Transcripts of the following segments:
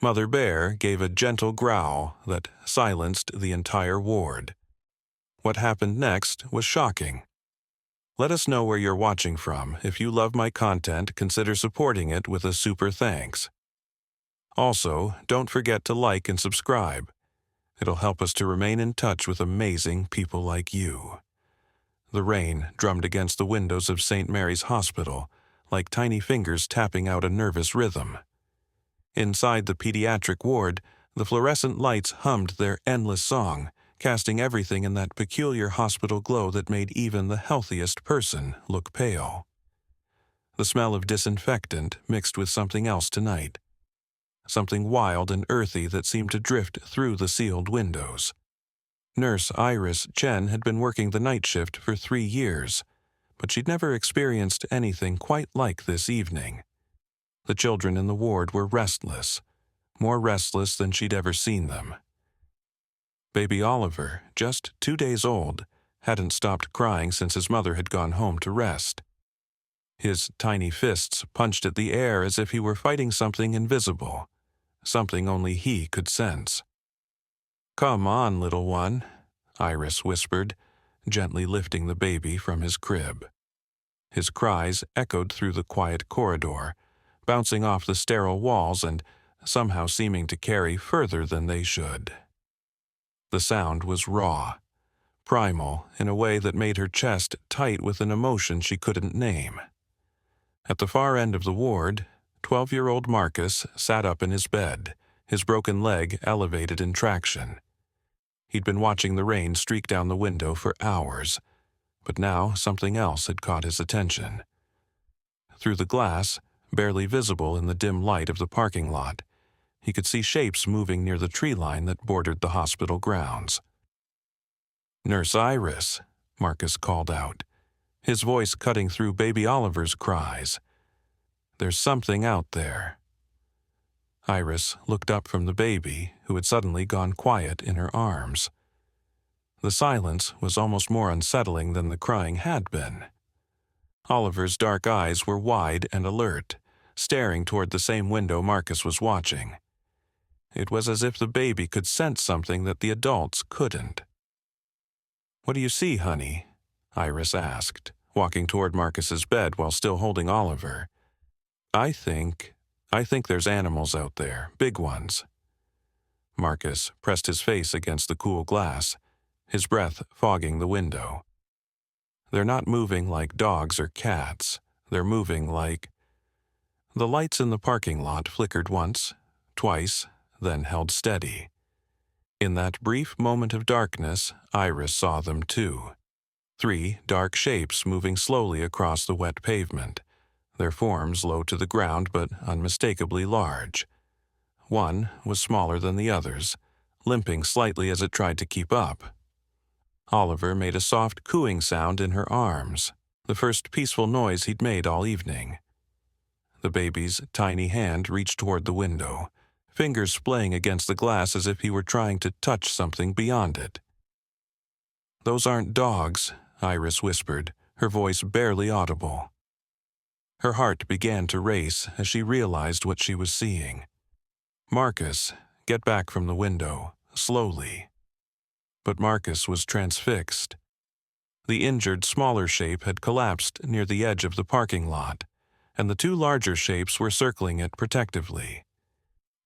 Mother Bear gave a gentle growl that silenced the entire ward. What happened next was shocking. Let us know where you're watching from. If you love my content, consider supporting it with a super thanks. Also, don't forget to like and subscribe. It'll help us to remain in touch with amazing people like you. The rain drummed against the windows of St. Mary's Hospital, like tiny fingers tapping out a nervous rhythm. Inside the pediatric ward, the fluorescent lights hummed their endless song, casting everything in that peculiar hospital glow that made even the healthiest person look pale. The smell of disinfectant mixed with something else tonight. Something wild and earthy that seemed to drift through the sealed windows. Nurse Iris Chen had been working the night shift for 3 years, but she'd never experienced anything quite like this evening. The children in the ward were restless, more restless than she'd ever seen them. Baby Oliver, just 2 days old, hadn't stopped crying since his mother had gone home to rest. His tiny fists punched at the air as if he were fighting something invisible, something only he could sense. "Come on, little one," Iris whispered, gently lifting the baby from his crib. His cries echoed through the quiet corridor, bouncing off the sterile walls and somehow seeming to carry further than they should. The sound was raw, primal in a way that made her chest tight with an emotion she couldn't name. At the far end of the ward, 12-year-old Marcus sat up in his bed, his broken leg elevated in traction. He'd been watching the rain streak down the window for hours, but now something else had caught his attention. Through the glass, barely visible in the dim light of the parking lot, he could see shapes moving near the tree line that bordered the hospital grounds. "Nurse Iris," Marcus called out, his voice cutting through baby Oliver's cries. "There's something out there." Iris looked up from the baby, who had suddenly gone quiet in her arms. The silence was almost more unsettling than the crying had been. Oliver's dark eyes were wide and alert, staring toward the same window Marcus was watching. It was as if the baby could sense something that the adults couldn't. "What do you see, honey?" Iris asked, walking toward Marcus's bed while still holding Oliver. I think there's animals out there, big ones." Marcus pressed his face against the cool glass, his breath fogging the window. "They're not moving like dogs or cats. They're moving like—" The lights in the parking lot flickered once, twice, then held steady. In that brief moment of darkness, Iris saw them too. 3 dark shapes moving slowly across the wet pavement, their forms low to the ground but unmistakably large. One was smaller than the others, limping slightly as it tried to keep up. Oliver made a soft cooing sound in her arms, the first peaceful noise he'd made all evening. The baby's tiny hand reached toward the window, fingers splaying against the glass as if he were trying to touch something beyond it. "Those aren't dogs," Iris whispered, her voice barely audible. Her heart began to race as she realized what she was seeing. Marcus, get back from the window, slowly. But Marcus was transfixed. The injured smaller shape had collapsed near the edge of the parking lot, and the 2 larger shapes were circling it protectively.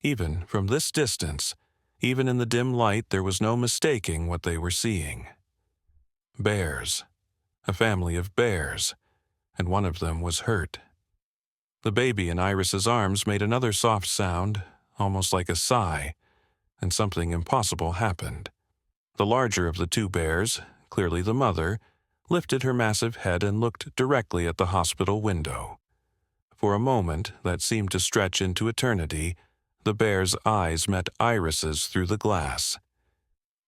Even from this distance, even in the dim light, there was no mistaking what they were seeing. Bears. A family of bears, and one of them was hurt. The baby in Iris's arms made another soft sound, almost like a sigh, and something impossible happened. The larger of the 2 bears, clearly the mother, lifted her massive head and looked directly at the hospital window. For a moment that seemed to stretch into eternity, the bear's eyes met Iris's through the glass.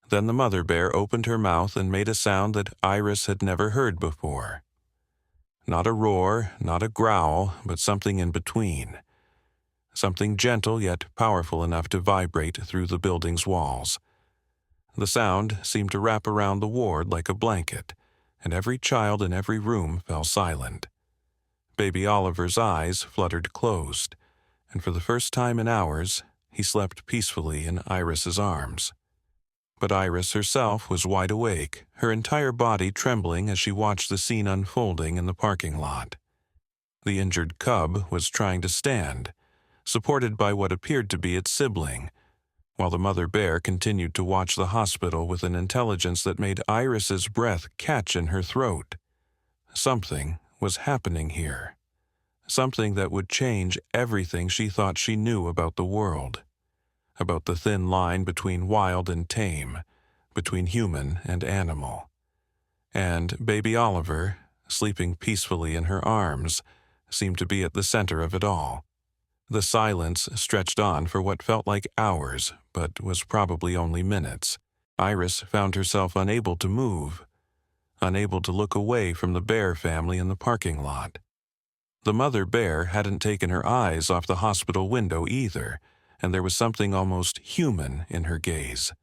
Then the mother bear opened her mouth and made a sound that Iris had never heard before. Not a roar, not a growl, but something in between. Something gentle yet powerful enough to vibrate through the building's walls. The sound seemed to wrap around the ward like a blanket, and every child in every room fell silent. Baby Oliver's eyes fluttered closed, and for the first time in hours, he slept peacefully in Iris's arms. But Iris herself was wide awake, her entire body trembling as she watched the scene unfolding in the parking lot. The injured cub was trying to stand, supported by what appeared to be its sibling, while the mother bear continued to watch the hospital with an intelligence that made Iris's breath catch in her throat. Something was happening here. Something that would change everything she thought she knew about the world, about the thin line between wild and tame, between human and animal. And baby Oliver, sleeping peacefully in her arms, seemed to be at the center of it all. The silence stretched on for what felt like hours, but was probably only minutes. Iris found herself unable to move, unable to look away from the bear family in the parking lot. The mother bear hadn't taken her eyes off the hospital window either, and there was something almost human in her gaze.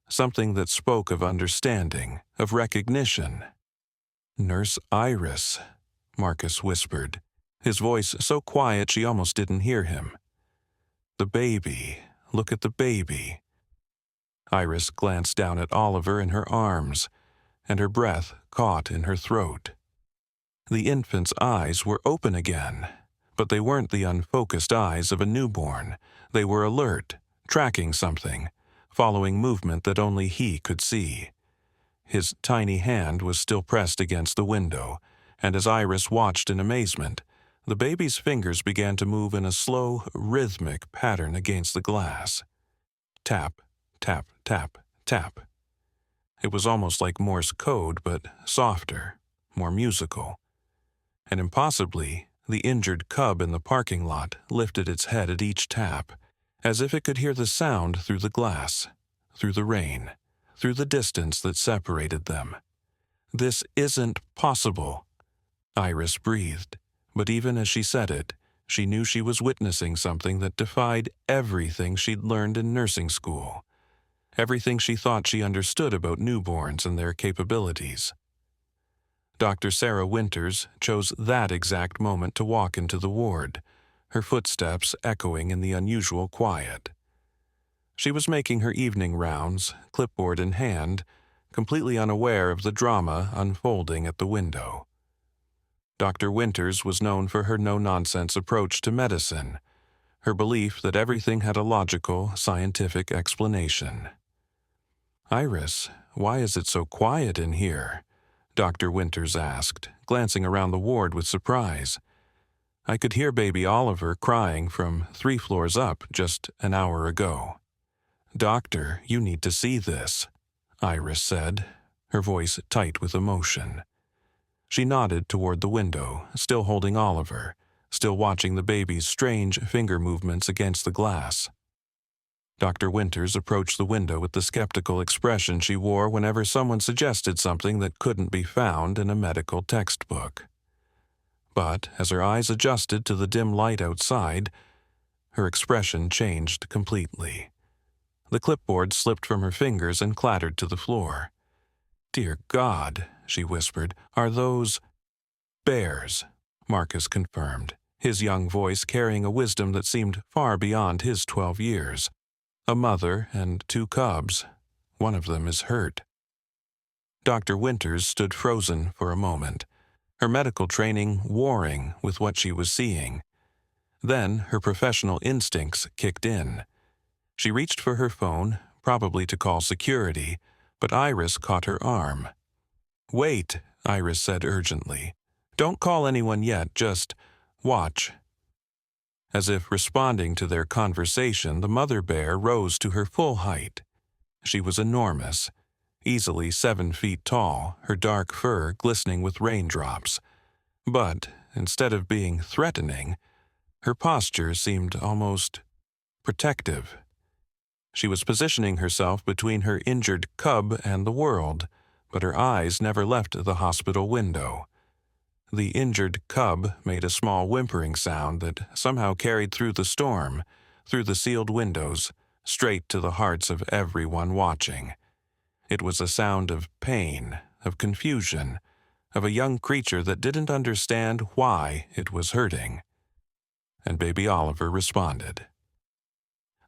Something that spoke of understanding, of recognition. "Nurse Iris," Marcus whispered, his voice so quiet she almost didn't hear him. "The baby. Look at the baby." Iris glanced down at Oliver in her arms, and her breath caught in her throat. The infant's eyes were open again, but they weren't the unfocused eyes of a newborn. They were alert, tracking something, following movement that only he could see. His tiny hand was still pressed against the window, and as Iris watched in amazement, the baby's fingers began to move in a slow, rhythmic pattern against the glass. Tap, tap, tap, tap. It was almost like Morse code, but softer, more musical. And impossibly, the injured cub in the parking lot lifted its head at each tap, as if it could hear the sound through the glass, through the rain, through the distance that separated them. "This isn't possible," Iris breathed, but even as she said it, she knew she was witnessing something that defied everything she'd learned in nursing school, everything she thought she understood about newborns and their capabilities. Dr. Sarah Winters chose that exact moment to walk into the ward, her footsteps echoing in the unusual quiet. She was making her evening rounds, clipboard in hand, completely unaware of the drama unfolding at the window. Dr. Winters was known for her no-nonsense approach to medicine, her belief that everything had a logical, scientific explanation. "Iris, why is it so quiet in here?" Dr. Winters asked, glancing around the ward with surprise. "I could hear baby Oliver crying from 3 floors up just an hour ago." "Doctor, you need to see this," Iris said, her voice tight with emotion. She nodded toward the window, still holding Oliver, still watching the baby's strange finger movements against the glass. Dr. Winters approached the window with the skeptical expression she wore whenever someone suggested something that couldn't be found in a medical textbook. But as her eyes adjusted to the dim light outside, her expression changed completely. The clipboard slipped from her fingers and clattered to the floor. "Dear God," she whispered, "are those—" "Bears," Marcus confirmed, his young voice carrying a wisdom that seemed far beyond his 12 years. "A mother and 2 cubs. One of them is hurt." Dr. Winters stood frozen for a moment, her medical training warring with what she was seeing. Then her professional instincts kicked in. She reached for her phone, probably to call security, but Iris caught her arm. "Wait," Iris said urgently. "Don't call anyone yet, just watch." As if responding to their conversation, the mother bear rose to her full height. She was enormous, easily 7 feet tall, her dark fur glistening with raindrops. But instead of being threatening, her posture seemed almost protective. She was positioning herself between her injured cub and the world, but her eyes never left the hospital window. The injured cub made a small whimpering sound that somehow carried through the storm, through the sealed windows, straight to the hearts of everyone watching. It was a sound of pain, of confusion, of a young creature that didn't understand why it was hurting. And baby Oliver responded.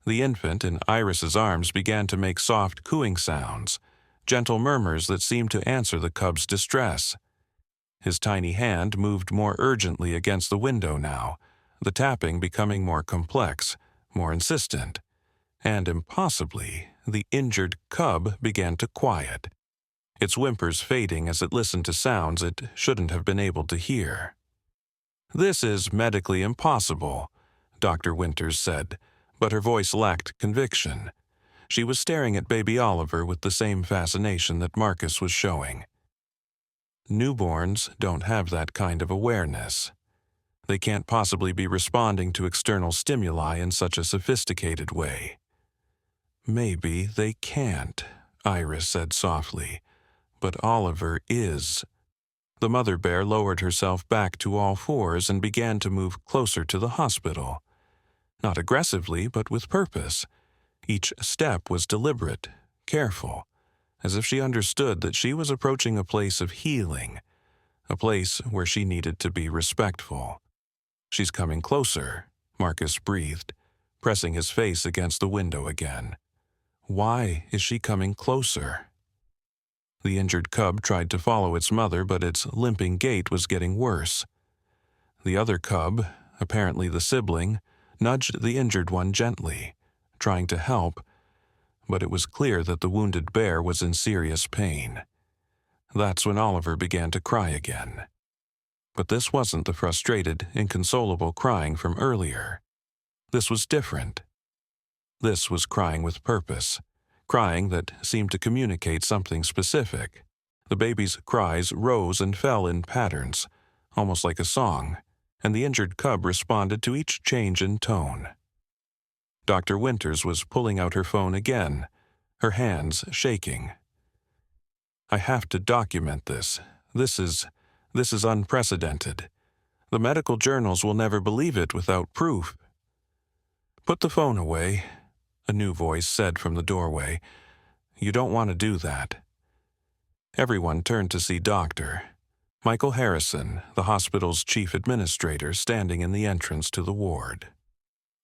The infant in Iris's arms began to make soft cooing sounds, gentle murmurs that seemed to answer the cub's distress. His tiny hand moved more urgently against the window now, the tapping becoming more complex, more insistent. And impossibly, the injured cub began to quiet, its whimpers fading as it listened to sounds it shouldn't have been able to hear. "This is medically impossible," Dr. Winters said, but her voice lacked conviction. She was staring at baby Oliver with the same fascination that Marcus was showing. Newborns don't have that kind of awareness. They can't possibly be responding to external stimuli in such a sophisticated way. "Maybe they can't," Iris said softly, "but Oliver is." The mother bear lowered herself back to all fours and began to move closer to the hospital. Not aggressively, but with purpose. Each step was deliberate, careful, as if she understood that she was approaching a place of healing, a place where she needed to be respectful. "She's coming closer," Marcus breathed, pressing his face against the window again. "Why is she coming closer?" The injured cub tried to follow its mother, but its limping gait was getting worse. The other cub, apparently the sibling, nudged the injured one gently, trying to help, but it was clear that the wounded bear was in serious pain. That's when Oliver began to cry again. But this wasn't the frustrated, inconsolable crying from earlier. This was different. This was crying with purpose, crying that seemed to communicate something specific. The baby's cries rose and fell in patterns, almost like a song, and the injured cub responded to each change in tone. Dr. Winters was pulling out her phone again, her hands shaking. "I have to document this. This is unprecedented. The medical journals will never believe it without proof." "Put the phone away," a new voice said from the doorway. "You don't want to do that." Everyone turned to see Dr. Michael Harrison, the hospital's chief administrator, standing in the entrance to the ward.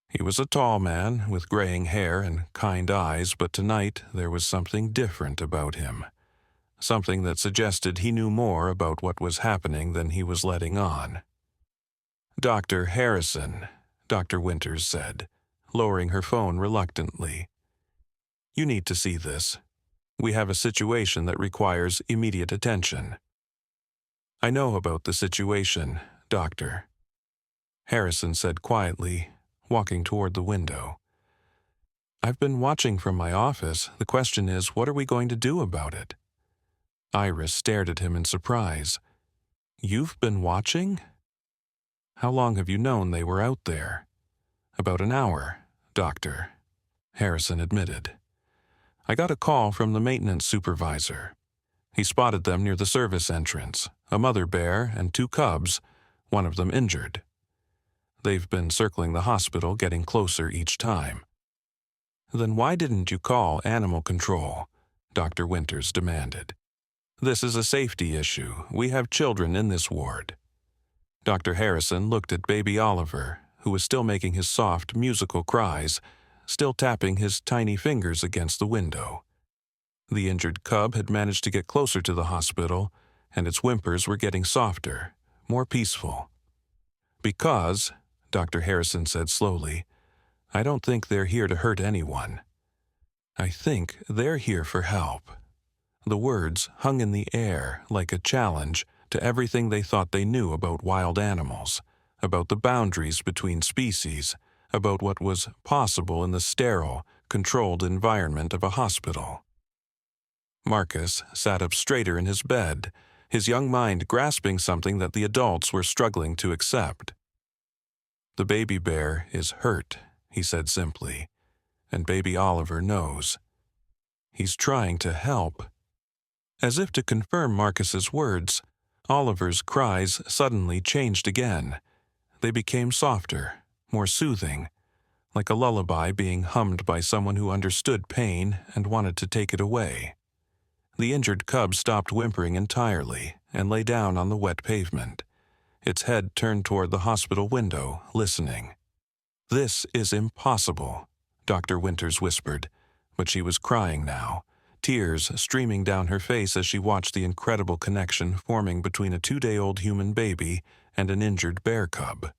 He was a tall man with graying hair and kind eyes, but tonight there was something different about him. Something that suggested he knew more about what was happening than he was letting on. "Dr. Harrison," Dr. Winters said, lowering her phone reluctantly. "You need to see this. We have a situation that requires immediate attention." "I know about the situation, Doctor," Harrison said quietly, walking toward the window. "I've been watching from my office. The question is, what are we going to do about it?" Iris stared at him in surprise. "You've been watching? How long have you known they were out there?" "About an hour, Doctor," Harrison admitted. "I got a call from the maintenance supervisor. He spotted them near the service entrance, a mother bear and two cubs, one of them injured. They've been circling the hospital, getting closer each time." "Then why didn't you call animal control?" Dr. Winters demanded. "This is a safety issue. We have children in this ward." Dr. Harrison looked at baby Oliver, who was still making his soft, musical cries, still tapping his tiny fingers against the window. The injured cub had managed to get closer to the hospital, and its whimpers were getting softer, more peaceful. "Because," Dr. Harrison said slowly, "I don't think they're here to hurt anyone. I think they're here for help." The words hung in the air like a challenge to everything they thought they knew about wild animals, about the boundaries between species, about what was possible in the sterile, controlled environment of a hospital. Marcus sat up straighter in his bed, his young mind grasping something that the adults were struggling to accept. "The baby bear is hurt," he said simply, "and baby Oliver knows. He's trying to help." As if to confirm Marcus's words, Oliver's cries suddenly changed again. They became softer, more soothing, like a lullaby being hummed by someone who understood pain and wanted to take it away. The injured cub stopped whimpering entirely and lay down on the wet pavement, its head turned toward the hospital window, listening. "This is impossible," Dr. Winters whispered, but she was crying now, tears streaming down her face as she watched the incredible connection forming between a 2-day-old human baby and an injured bear cub.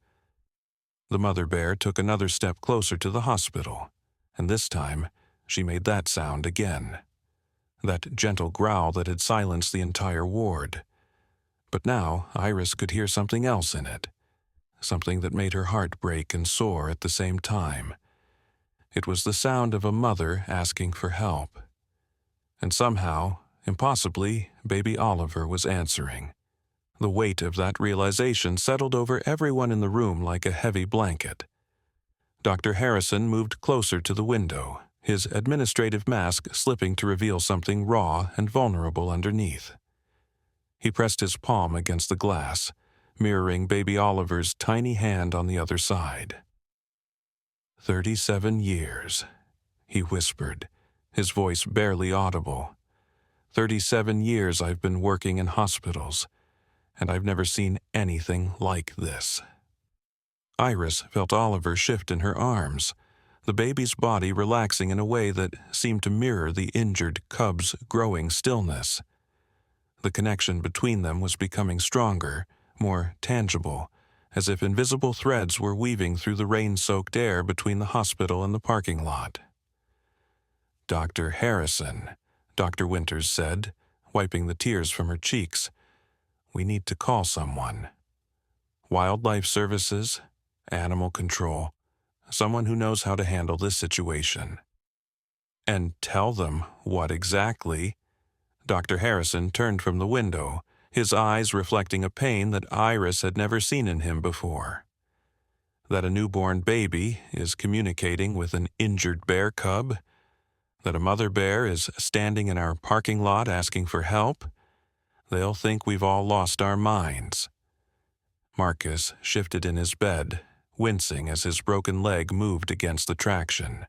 The mother bear took another step closer to the hospital, and this time she made that sound again. That gentle growl that had silenced the entire ward. But now Iris could hear something else in it, something that made her heart break and soar at the same time. It was the sound of a mother asking for help. And somehow, impossibly, baby Oliver was answering. The weight of that realization settled over everyone in the room like a heavy blanket. Dr. Harrison moved closer to the window, his administrative mask slipping to reveal something raw and vulnerable underneath. He pressed his palm against the glass, mirroring baby Oliver's tiny hand on the other side. 37 years, he whispered, his voice barely audible. 37 years I've been working in hospitals, and I've never seen anything like this. Iris felt Oliver shift in her arms, the baby's body relaxing in a way that seemed to mirror the injured cub's growing stillness. The connection between them was becoming stronger, more tangible, as if invisible threads were weaving through the rain-soaked air between the hospital and the parking lot. "Dr. Harrison," Dr. Winters said, wiping the tears from her cheeks, "we need to call someone. Wildlife Services, Animal Control, someone who knows how to handle this situation." "And tell them what exactly?" Dr. Harrison turned from the window, his eyes reflecting a pain that Iris had never seen in him before. That a newborn baby is communicating with an injured bear cub? That a mother bear is standing in our parking lot asking for help? They'll think we've all lost our minds. Marcus shifted in his bed, wincing as his broken leg moved against the traction.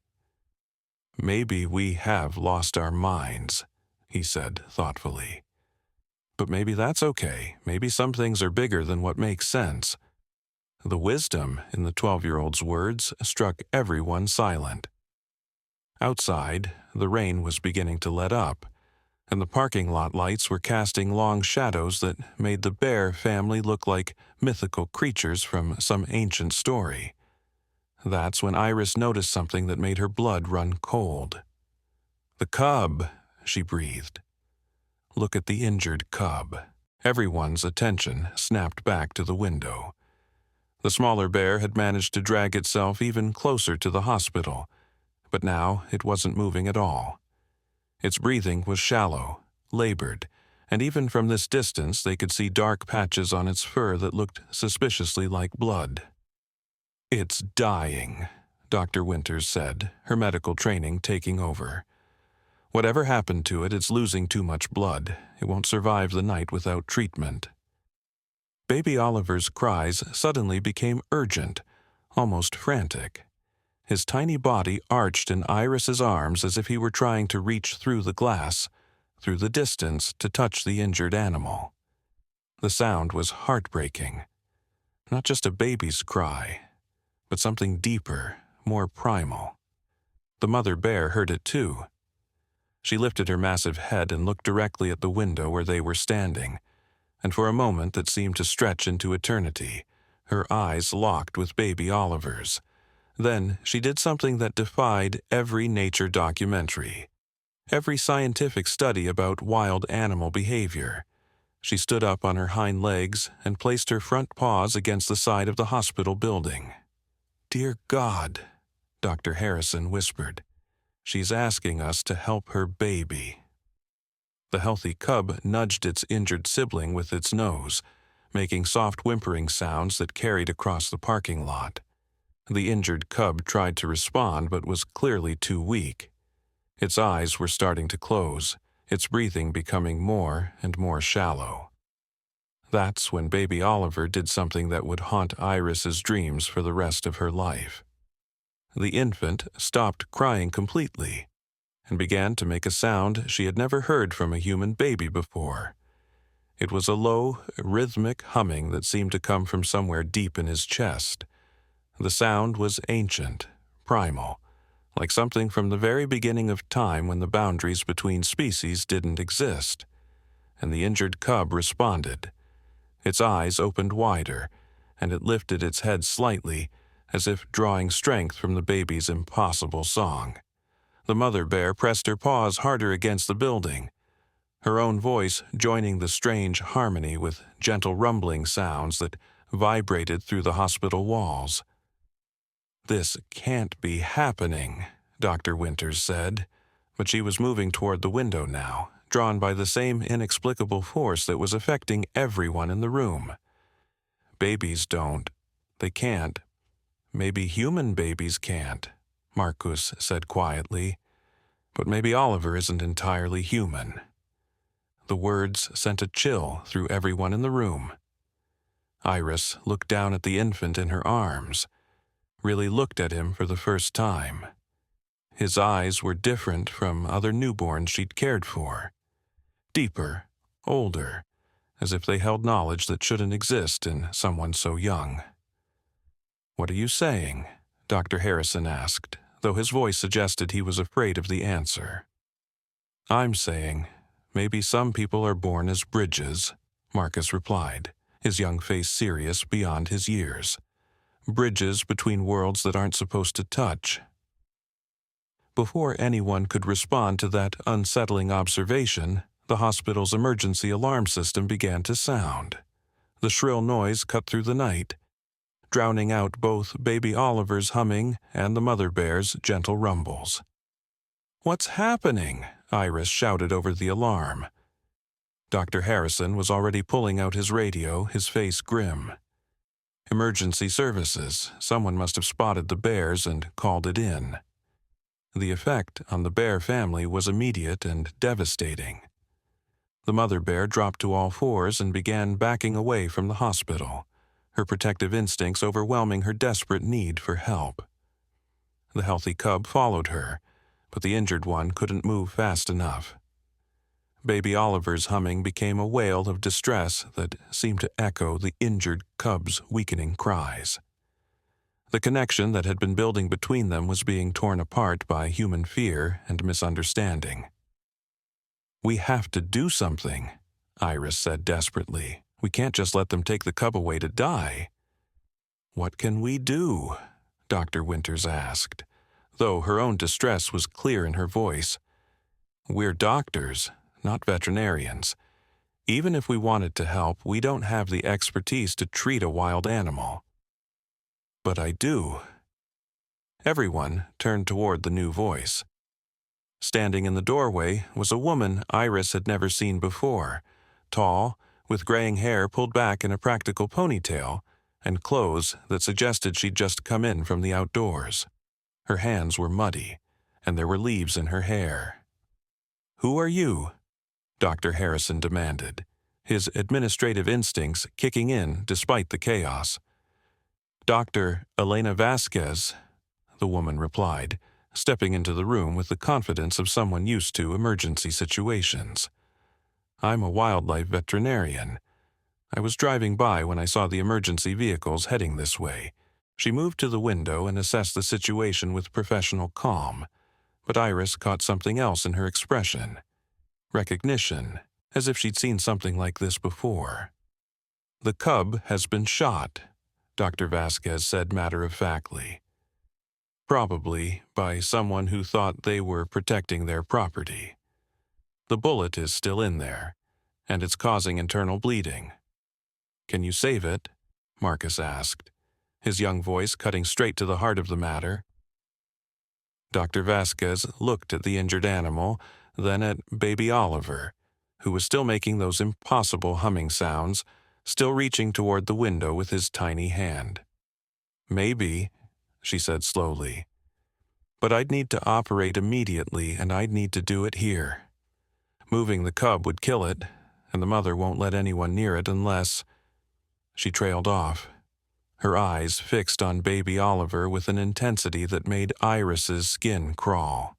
"Maybe we have lost our minds," he said thoughtfully. "But maybe that's okay. Maybe some things are bigger than what makes sense." The wisdom in the 12-year-old's words struck everyone silent. Outside, the rain was beginning to let up, and the parking lot lights were casting long shadows that made the bear family look like mythical creatures from some ancient story. That's when Iris noticed something that made her blood run cold. "The cub," she breathed. "Look at the injured cub." Everyone's attention snapped back to the window. The smaller bear had managed to drag itself even closer to the hospital, but now it wasn't moving at all. Its breathing was shallow, labored, and even from this distance they could see dark patches on its fur that looked suspiciously like blood. "It's dying," Dr. Winters said, her medical training taking over. "Whatever happened to it, it's losing too much blood. It won't survive the night without treatment." Baby Oliver's cries suddenly became urgent, almost frantic. His tiny body arched in Iris's arms as if he were trying to reach through the glass, through the distance to touch the injured animal. The sound was heartbreaking. Not just a baby's cry, but something deeper, more primal. The mother bear heard it too. She lifted her massive head and looked directly at the window where they were standing, and for a moment that seemed to stretch into eternity, her eyes locked with baby Oliver's. Then she did something that defied every nature documentary, every scientific study about wild animal behavior. She stood up on her hind legs and placed her front paws against the side of the hospital building. "Dear God," Dr. Harrison whispered, "she's asking us to help her baby." The healthy cub nudged its injured sibling with its nose, making soft whimpering sounds that carried across the parking lot. The injured cub tried to respond but was clearly too weak. Its eyes were starting to close, its breathing becoming more and more shallow. That's when baby Oliver did something that would haunt Iris's dreams for the rest of her life. The infant stopped crying completely and began to make a sound she had never heard from a human baby before. It was a low, rhythmic humming that seemed to come from somewhere deep in his chest. The sound was ancient, primal, like something from the very beginning of time when the boundaries between species didn't exist. And the injured cub responded. Its eyes opened wider, and it lifted its head slightly, as if drawing strength from the baby's impossible song. The mother bear pressed her paws harder against the building, her own voice joining the strange harmony with gentle rumbling sounds that vibrated through the hospital walls. "This can't be happening," Dr. Winters said, but she was moving toward the window now, drawn by the same inexplicable force that was affecting everyone in the room. "Babies don't. They can't. Maybe human babies can't," Marcus said quietly. "But maybe Oliver isn't entirely human." The words sent a chill through everyone in the room. Iris looked down at the infant in her arms, really looked at him for the first time. His eyes were different from other newborns she'd cared for. Deeper, older, as if they held knowledge that shouldn't exist in someone so young. "What are you saying?" Dr. Harrison asked, though his voice suggested he was afraid of the answer. "I'm saying maybe some people are born as bridges," Marcus replied, his young face serious beyond his years. "Bridges between worlds that aren't supposed to touch." Before anyone could respond to that unsettling observation, the hospital's emergency alarm system began to sound. The shrill noise cut through the night, drowning out both baby Oliver's humming and the mother bear's gentle rumbles. "What's happening?" Iris shouted over the alarm. Dr. Harrison was already pulling out his radio, his face grim. "Emergency services. Someone must have spotted the bears and called it in." The effect on the bear family was immediate and devastating. The mother bear dropped to all fours and began backing away from the hospital, her protective instincts overwhelming her desperate need for help. The healthy cub followed her, but the injured one couldn't move fast enough. Baby Oliver's humming became a wail of distress that seemed to echo the injured cub's weakening cries. The connection that had been building between them was being torn apart by human fear and misunderstanding. "We have to do something," Iris said desperately. "We can't just let them take the cub away to die." "What can we do?" Dr. Winters asked, though her own distress was clear in her voice. "We're doctors, not veterinarians. Even if we wanted to help, we don't have the expertise to treat a wild animal." "But I do." Everyone turned toward the new voice. Standing in the doorway was a woman Iris had never seen before, tall, with graying hair pulled back in a practical ponytail, and clothes that suggested she'd just come in from the outdoors. Her hands were muddy, and there were leaves in her hair. "Who are you?" Dr. Harrison demanded, his administrative instincts kicking in despite the chaos. "Dr. Elena Vasquez," the woman replied, stepping into the room with the confidence of someone used to emergency situations. "I'm a wildlife veterinarian. I was driving by when I saw the emergency vehicles heading this way." She moved to the window and assessed the situation with professional calm, but Iris caught something else in her expression. Recognition, as if she'd seen something like this before. "The cub has been shot," Dr. Vasquez said matter-of-factly. "Probably by someone who thought they were protecting their property. The bullet is still in there, and it's causing internal bleeding." "Can you save it?" Marcus asked, his young voice cutting straight to the heart of the matter. Dr. Vasquez looked at the injured animal, then at baby Oliver, who was still making those impossible humming sounds, still reaching toward the window with his tiny hand. "Maybe," she said slowly. "But I'd need to operate immediately, and I'd need to do it here. Moving the cub would kill it, and the mother won't let anyone near it unless—" She trailed off, her eyes fixed on baby Oliver with an intensity that made Iris's skin crawl.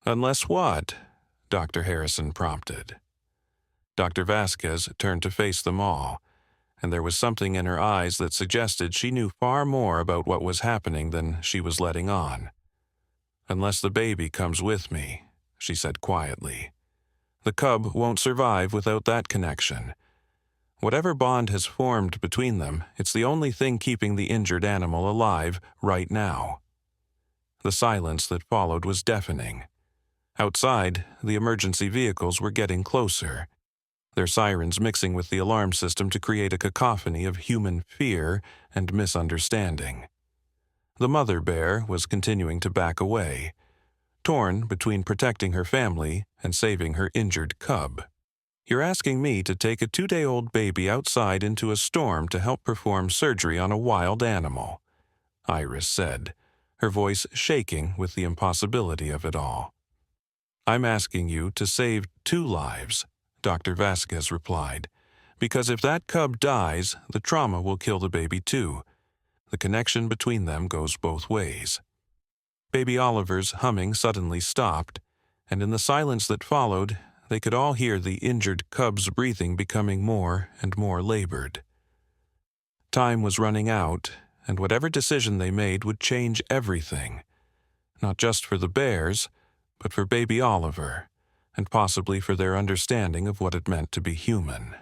"Unless what?" Dr. Harrison prompted. Dr. Vasquez turned to face them all, and there was something in her eyes that suggested she knew far more about what was happening than she was letting on. "Unless the baby comes with me," she said quietly. "The cub won't survive without that connection. Whatever bond has formed between them, it's the only thing keeping the injured animal alive right now." The silence that followed was deafening. Outside, the emergency vehicles were getting closer, their sirens mixing with the alarm system to create a cacophony of human fear and misunderstanding. The mother bear was continuing to back away, torn between protecting her family and saving her injured cub. "You're asking me to take a 2-day-old baby outside into a storm to help perform surgery on a wild animal," Iris said, her voice shaking with the impossibility of it all. "I'm asking you to save 2 lives," Dr. Vasquez replied, "because if that cub dies, the trauma will kill the baby too. The connection between them goes both ways." Baby Oliver's humming suddenly stopped, and in the silence that followed, they could all hear the injured cub's breathing becoming more and more labored. Time was running out, and whatever decision they made would change everything, not just for the bears, but for baby Oliver, and possibly for their understanding of what it meant to be human.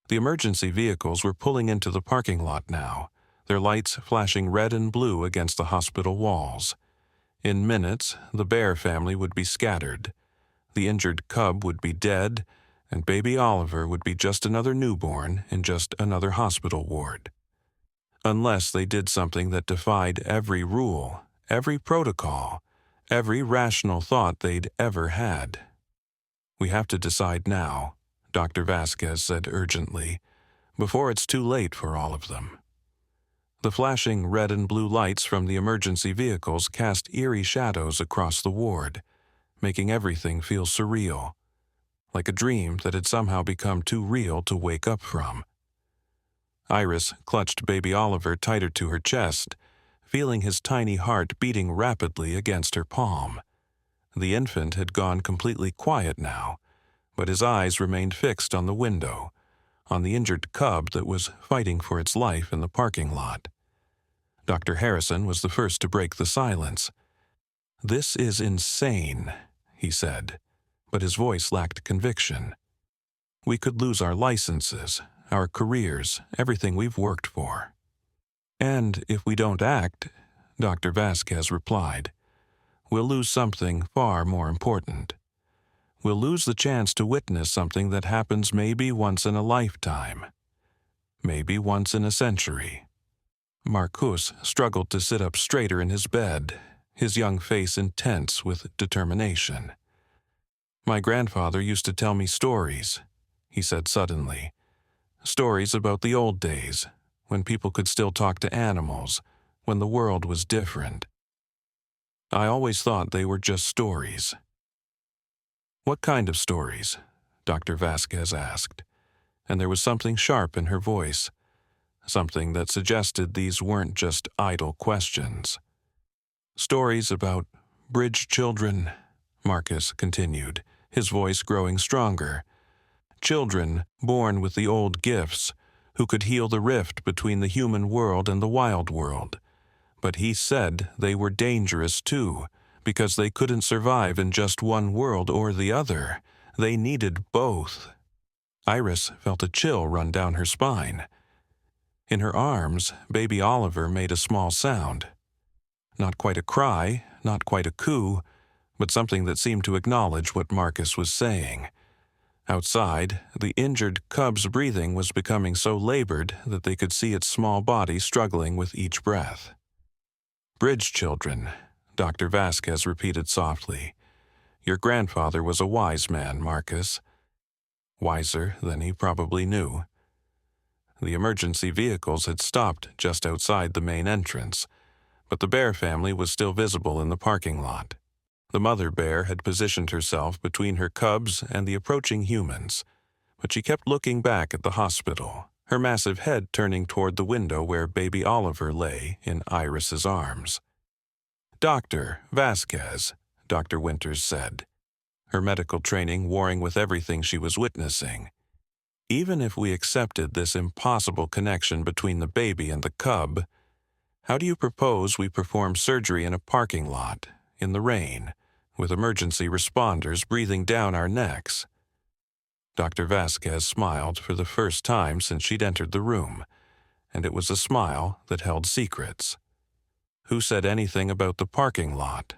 The emergency vehicles were pulling into the parking lot now, their lights flashing red and blue against the hospital walls. In minutes, the bear family would be scattered. The injured cub would be dead, and baby Oliver would be just another newborn in just another hospital ward. Unless they did something that defied every rule, every protocol, every rational thought they'd ever had. "We have to decide now," Dr. Vasquez said urgently, "before it's too late for all of them." The flashing red and blue lights from the emergency vehicles cast eerie shadows across the ward, making everything feel surreal, like a dream that had somehow become too real to wake up from. Iris clutched baby Oliver tighter to her chest, feeling his tiny heart beating rapidly against her palm. The infant had gone completely quiet now, but his eyes remained fixed on the window, on the injured cub that was fighting for its life in the parking lot. Dr. Harrison was the first to break the silence. "This is insane," he said, but his voice lacked conviction. "We could lose our licenses, our careers, everything we've worked for." "And if we don't act," Dr. Vasquez replied, "we'll lose something far more important. We'll lose the chance to witness something that happens maybe once in a lifetime, maybe once in a century." Marcus struggled to sit up straighter in his bed, his young face intense with determination. "My grandfather used to tell me stories," he said suddenly. "Stories about the old days, when people could still talk to animals, when the world was different. I always thought they were just stories." "What kind of stories?" Dr. Vasquez asked, and there was something sharp in her voice, something that suggested these weren't just idle questions. "Stories about bridge children," Marcus continued, his voice growing stronger. "Children born with the old gifts, who could heal the rift between the human world and the wild world. But he said they were dangerous too, because they couldn't survive in just one world or the other. They needed both." Iris felt a chill run down her spine. In her arms, baby Oliver made a small sound. Not quite a cry, not quite a coo, but something that seemed to acknowledge what Marcus was saying. Outside, the injured cub's breathing was becoming so labored that they could see its small body struggling with each breath. "Bridge children," Dr. Vasquez repeated softly. "Your grandfather was a wise man, Marcus. Wiser than he probably knew." The emergency vehicles had stopped just outside the main entrance, but the bear family was still visible in the parking lot. The mother bear had positioned herself between her cubs and the approaching humans, but she kept looking back at the hospital, her massive head turning toward the window where baby Oliver lay in Iris's arms. "Dr. Vasquez," Dr. Winters said, her medical training warring with everything she was witnessing. "Even if we accepted this impossible connection between the baby and the cub, how do you propose we perform surgery in a parking lot, in the rain, with emergency responders breathing down our necks. Dr. Vasquez smiled for the first time since she'd entered the room, and it was a smile that held secrets. Who said anything about the parking lot?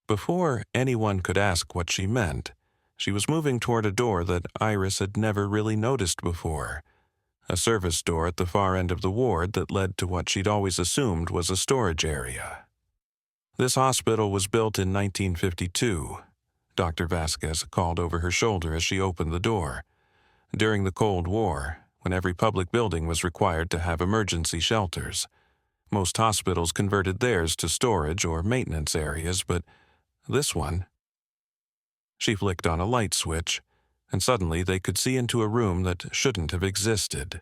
Before anyone could ask what she meant, she was moving toward a door that Iris had never really noticed before, a service door at the far end of the ward that led to what she'd always assumed was a storage area. This hospital was built in 1952, Dr. Vasquez called over her shoulder as she opened the door. During the Cold War, when every public building was required to have emergency shelters, most hospitals converted theirs to storage or maintenance areas, but this one... She flicked on a light switch, and suddenly they could see into a room that shouldn't have existed.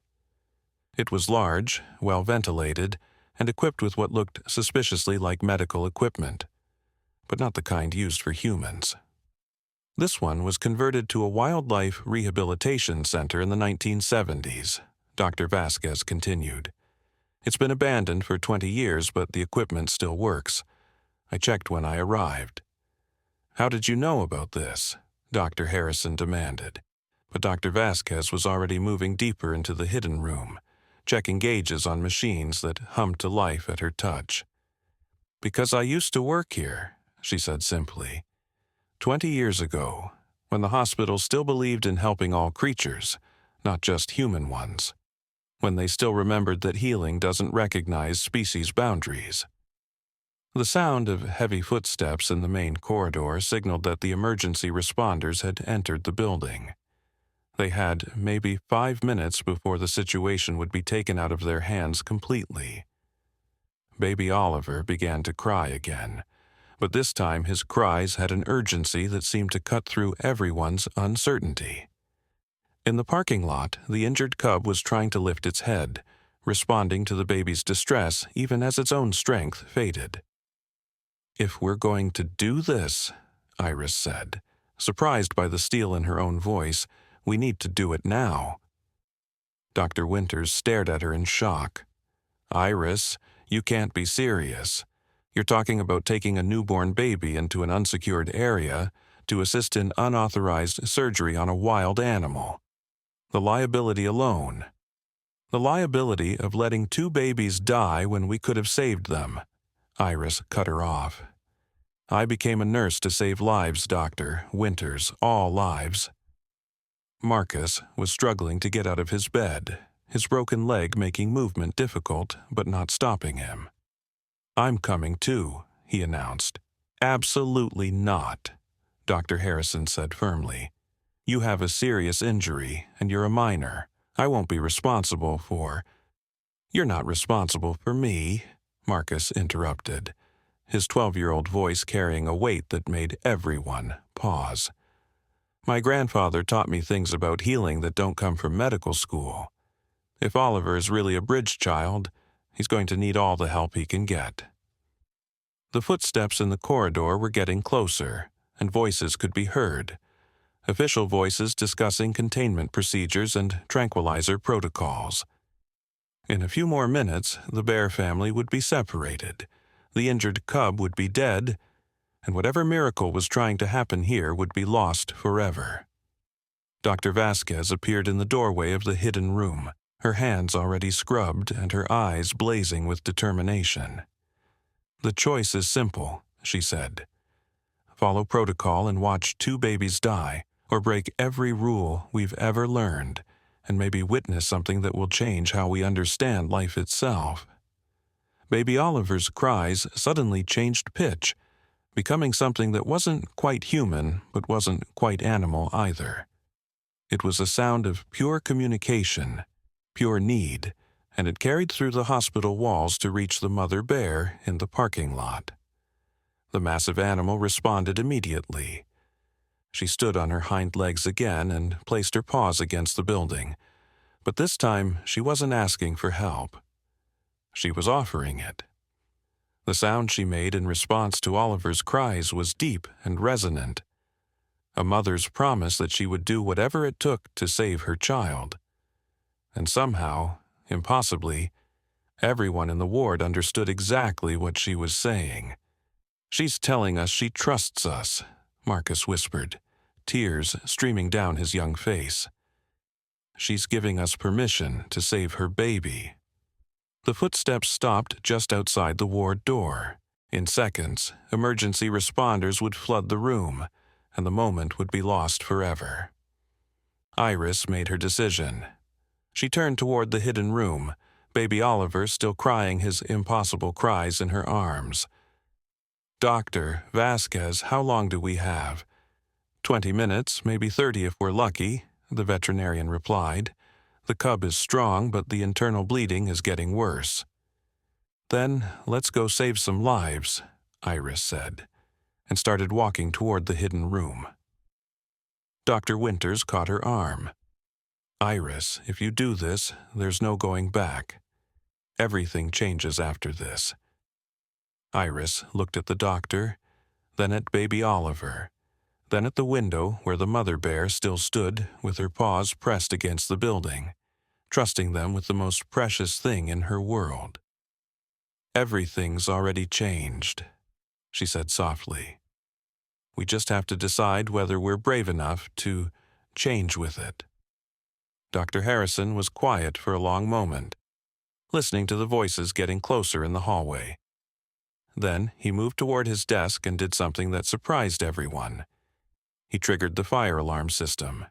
It was large, well-ventilated, and equipped with what looked suspiciously like medical equipment, but not the kind used for humans. This one was converted to a wildlife rehabilitation center in the 1970s, Dr. Vasquez continued. It's been abandoned for 20 years, but the equipment still works. I checked when I arrived. How did you know about this? Dr. Harrison demanded. But Dr. Vasquez was already moving deeper into the hidden room, checking gauges on machines that hummed to life at her touch. Because I used to work here, she said simply. 20 years ago, when the hospital still believed in helping all creatures, not just human ones. When they still remembered that healing doesn't recognize species boundaries. The sound of heavy footsteps in the main corridor signaled that the emergency responders had entered the building. They had maybe 5 minutes before the situation would be taken out of their hands completely. Baby Oliver began to cry again, but this time his cries had an urgency that seemed to cut through everyone's uncertainty. In the parking lot, the injured cub was trying to lift its head, responding to the baby's distress even as its own strength faded. "If we're going to do this," Iris said, surprised by the steel in her own voice, "we need to do it now." Dr. Winters stared at her in shock. "Iris, you can't be serious. You're talking about taking a newborn baby into an unsecured area to assist in unauthorized surgery on a wild animal. The liability alone. The liability of letting 2 babies die when we could have saved them." Iris cut her off. "I became a nurse to save lives, Dr. Winters, all lives." Marcus was struggling to get out of his bed, his broken leg making movement difficult but not stopping him. "I'm coming too," he announced. "Absolutely not," Dr. Harrison said firmly. "You have a serious injury, and you're a minor. I won't be responsible for—" "You're not responsible for me," Marcus interrupted, his 12-year-old voice carrying a weight that made everyone pause. "My grandfather taught me things about healing that don't come from medical school. If Oliver is really a bridge child, he's going to need all the help he can get." The footsteps in the corridor were getting closer, and voices could be heard. Official voices discussing containment procedures and tranquilizer protocols. In a few more minutes, the Bear family would be separated, the injured cub would be dead, and whatever miracle was trying to happen here would be lost forever. Dr. Vasquez appeared in the doorway of the hidden room, her hands already scrubbed and her eyes blazing with determination. "The choice is simple," she said. "Follow protocol and watch 2 babies die, or break every rule we've ever learned, and maybe witness something that will change how we understand life itself." Baby Oliver's cries suddenly changed pitch, becoming something that wasn't quite human but wasn't quite animal either. It was a sound of pure communication, pure need, and it carried through the hospital walls to reach the mother bear in the parking lot. The massive animal responded immediately. She stood on her hind legs again and placed her paws against the building, but this time she wasn't asking for help. She was offering it. The sound she made in response to Oliver's cries was deep and resonant. A mother's promise that she would do whatever it took to save her child. And somehow, impossibly, everyone in the ward understood exactly what she was saying. "She's telling us she trusts us," Marcus whispered, tears streaming down his young face. "She's giving us permission to save her baby." The footsteps stopped just outside the ward door. In seconds, emergency responders would flood the room, and the moment would be lost forever. Iris made her decision. She turned toward the hidden room, baby Oliver still crying his impossible cries in her arms. "Dr. Vasquez, how long do we have?" 20 minutes, maybe 30 if we're lucky," the veterinarian replied. "The cub is strong, but the internal bleeding is getting worse." "Then let's go save some lives," Iris said, and started walking toward the hidden room. Dr. Winters caught her arm. "Iris, if you do this, there's no going back. Everything changes after this." Iris looked at the doctor, then at baby Oliver, then at the window where the mother bear still stood with her paws pressed against the building, trusting them with the most precious thing in her world. "Everything's already changed," she said softly. "We just have to decide whether we're brave enough to change with it." Dr. Harrison was quiet for a long moment, listening to the voices getting closer in the hallway. Then he moved toward his desk and did something that surprised everyone. He triggered the fire alarm system.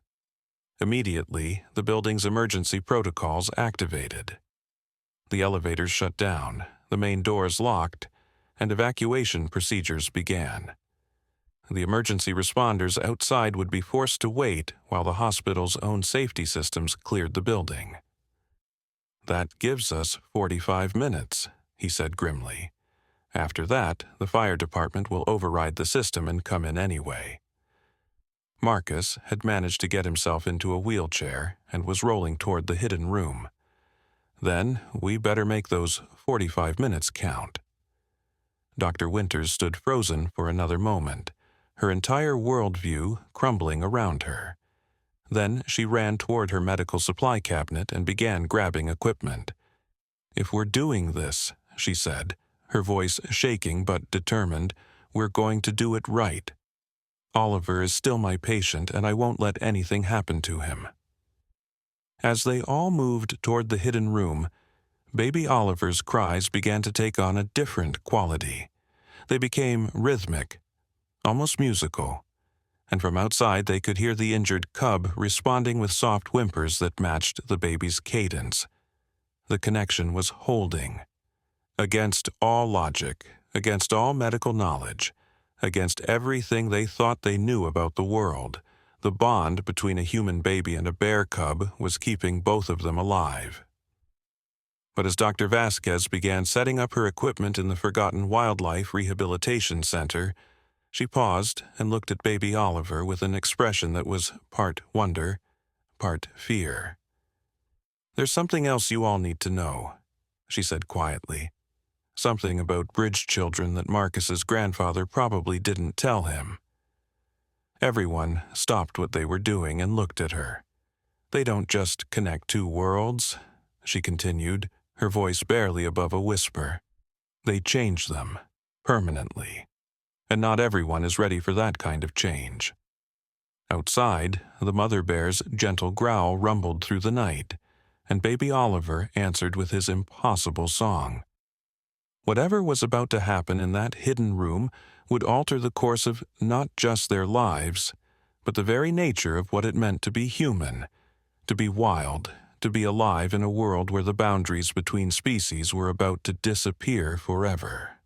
Immediately, the building's emergency protocols activated. The elevators shut down, the main doors locked, and evacuation procedures began. The emergency responders outside would be forced to wait while the hospital's own safety systems cleared the building. "That gives us 45 minutes, he said grimly. "After that, the fire department will override the system and come in anyway." Marcus had managed to get himself into a wheelchair and was rolling toward the hidden room. "Then we better make those 45 minutes count." Dr. Winters stood frozen for another moment, her entire worldview crumbling around her. Then she ran toward her medical supply cabinet and began grabbing equipment. "If we're doing this," she said, her voice shaking but determined, "we're going to do it right. Oliver is still my patient, and I won't let anything happen to him." As they all moved toward the hidden room, baby Oliver's cries began to take on a different quality. They became rhythmic, almost musical, and from outside they could hear the injured cub responding with soft whimpers that matched the baby's cadence. The connection was holding. Against all logic, against all medical knowledge, against everything they thought they knew about the world, the bond between a human baby and a bear cub was keeping both of them alive. But as Dr. Vasquez began setting up her equipment in the Forgotten Wildlife Rehabilitation Center, she paused and looked at baby Oliver with an expression that was part wonder, part fear. "There's something else you all need to know," she said quietly. "Something about bridge children that Marcus's grandfather probably didn't tell him." Everyone stopped what they were doing and looked at her. "They don't just connect two worlds," she continued, her voice barely above a whisper. "They change them, permanently. And not everyone is ready for that kind of change." Outside, the mother bear's gentle growl rumbled through the night, and baby Oliver answered with his impossible song. Whatever was about to happen in that hidden room would alter the course of not just their lives, but the very nature of what it meant to be human, to be wild, to be alive in a world where the boundaries between species were about to disappear forever.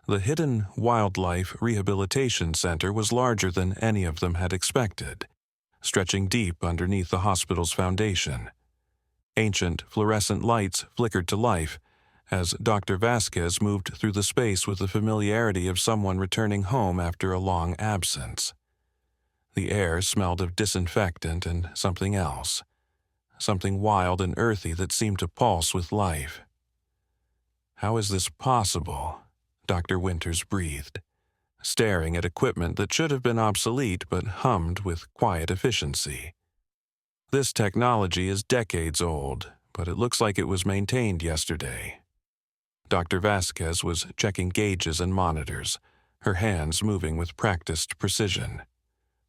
The Hidden Wildlife Rehabilitation Center was larger than any of them had expected, stretching deep underneath the hospital's foundation. Ancient fluorescent lights flickered to life as Dr. Vasquez moved through the space with the familiarity of someone returning home after a long absence. The air smelled of disinfectant and something else, something wild and earthy that seemed to pulse with life. "How is this possible?" Dr. Winters breathed, staring at equipment that should have been obsolete but hummed with quiet efficiency. "This technology is decades old, but it looks like it was maintained yesterday." Dr. Vasquez was checking gauges and monitors, her hands moving with practiced precision.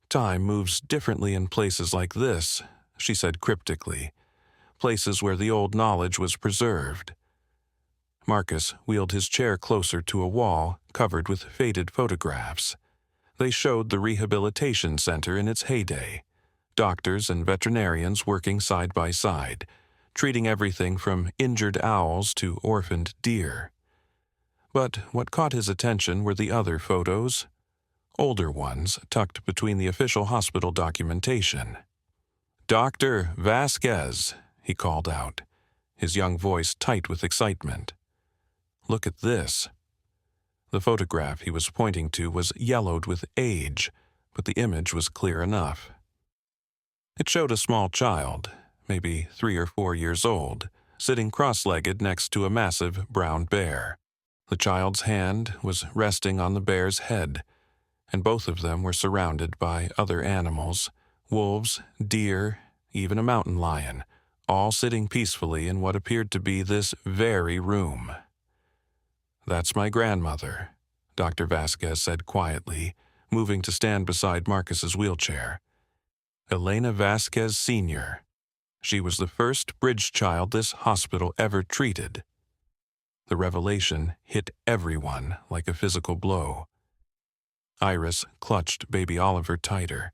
"Time moves differently in places like this," she said cryptically, "places where the old knowledge was preserved." Marcus wheeled his chair closer to a wall covered with faded photographs. They showed the rehabilitation center in its heyday, doctors and veterinarians working side by side, treating everything from injured owls to orphaned deer. But what caught his attention were the other photos, older ones tucked between the official hospital documentation. "Dr. Vasquez," he called out, his young voice tight with excitement. "Look at this." The photograph he was pointing to was yellowed with age, but the image was clear enough. It showed a small child, maybe 3 or 4 years old, sitting cross-legged next to a massive brown bear. The child's hand was resting on the bear's head, and both of them were surrounded by other animals, wolves, deer, even a mountain lion, all sitting peacefully in what appeared to be this very room. "That's my grandmother," Dr. Vasquez said quietly, moving to stand beside Marcus's wheelchair. "Elena Vasquez Sr. She was the first bridge child this hospital ever treated." The revelation hit everyone like a physical blow. Iris clutched baby Oliver tighter,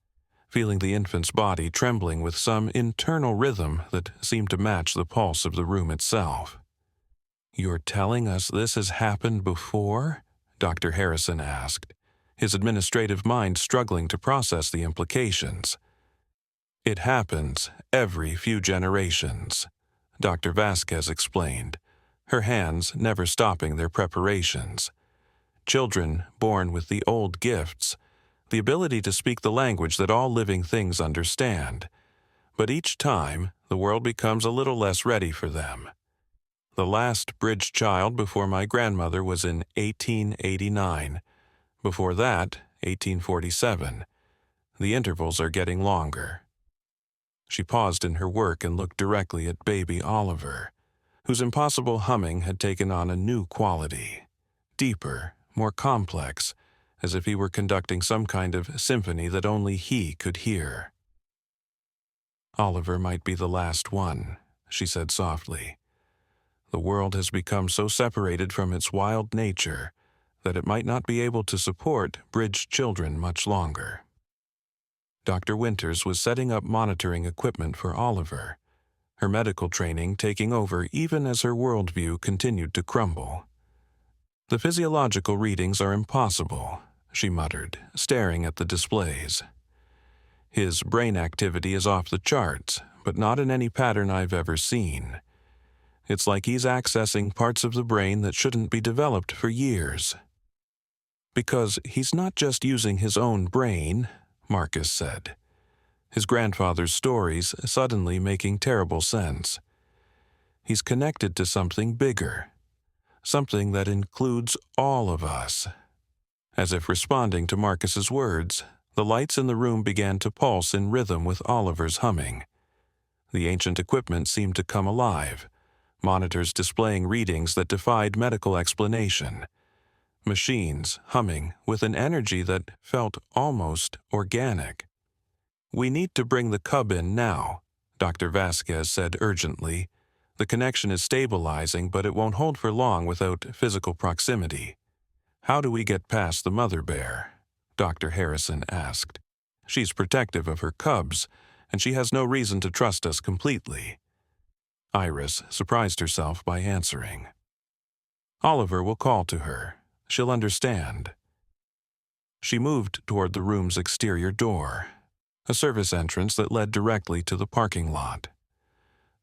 feeling the infant's body trembling with some internal rhythm that seemed to match the pulse of the room itself. "You're telling us this has happened before?" Dr. Harrison asked, his administrative mind struggling to process the implications. "It happens every few generations," Dr. Vasquez explained, her hands never stopping their preparations. "Children born with the old gifts, the ability to speak the language that all living things understand. But each time, the world becomes a little less ready for them. The last bridge child before my grandmother was in 1889. Before that, 1847. The intervals are getting longer." She paused in her work and looked directly at baby Oliver, whose impossible humming had taken on a new quality, deeper, more complex, as if he were conducting some kind of symphony that only he could hear. "Oliver might be the last one," she said softly. "The world has become so separated from its wild nature that it might not be able to support bridge children much longer." Dr. Winters was setting up monitoring equipment for Oliver, her medical training taking over even as her worldview continued to crumble. "The physiological readings are impossible," she muttered, staring at the displays. "His brain activity is off the charts, but not in any pattern I've ever seen. It's like he's accessing parts of the brain that shouldn't be developed for years." "Because he's not just using his own brain," Marcus said, his grandfather's stories suddenly making terrible sense. "He's connected to something bigger, something that includes all of us." As if responding to Marcus's words, the lights in the room began to pulse in rhythm with Oliver's humming. The ancient equipment seemed to come alive, monitors displaying readings that defied medical explanation. Machines humming with an energy that felt almost organic. "We need to bring the cub in now," Dr. Vasquez said urgently. "The connection is stabilizing, but it won't hold for long without physical proximity." "How do we get past the mother bear?" Dr. Harrison asked. "She's protective of her cubs, and she has no reason to trust us completely." Iris surprised herself by answering. "Oliver will call to her. She'll understand." She moved toward the room's exterior door, a service entrance that led directly to the parking lot.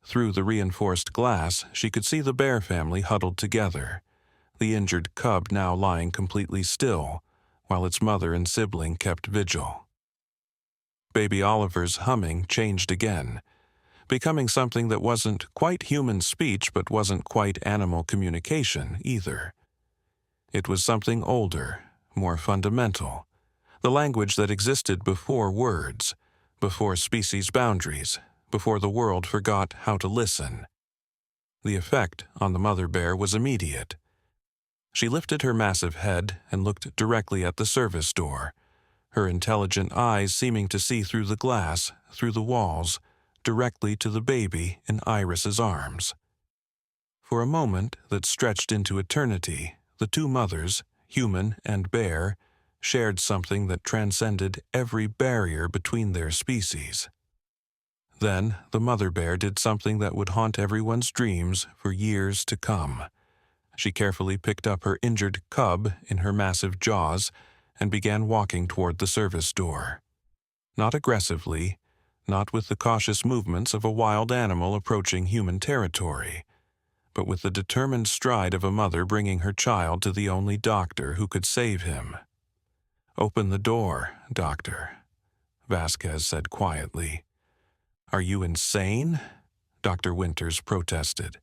Through the reinforced glass, she could see the Bear family huddled together, the injured cub now lying completely still, while its mother and sibling kept vigil. Baby Oliver's humming changed again, becoming something that wasn't quite human speech but wasn't quite animal communication either. It was something older, more fundamental, the language that existed before words, before species boundaries, before the world forgot how to listen. The effect on the mother bear was immediate. She lifted her massive head and looked directly at the service door, her intelligent eyes seeming to see through the glass, through the walls, directly to the baby in Iris's arms. For a moment that stretched into eternity, the two mothers, human and bear, shared something that transcended every barrier between their species. Then the mother bear did something that would haunt everyone's dreams for years to come. She carefully picked up her injured cub in her massive jaws and began walking toward the service door. Not aggressively, not with the cautious movements of a wild animal approaching human territory, but with the determined stride of a mother bringing her child to the only doctor who could save him. "Open the door, doctor," Vasquez said quietly. "Are you insane?" Dr. Winters protested.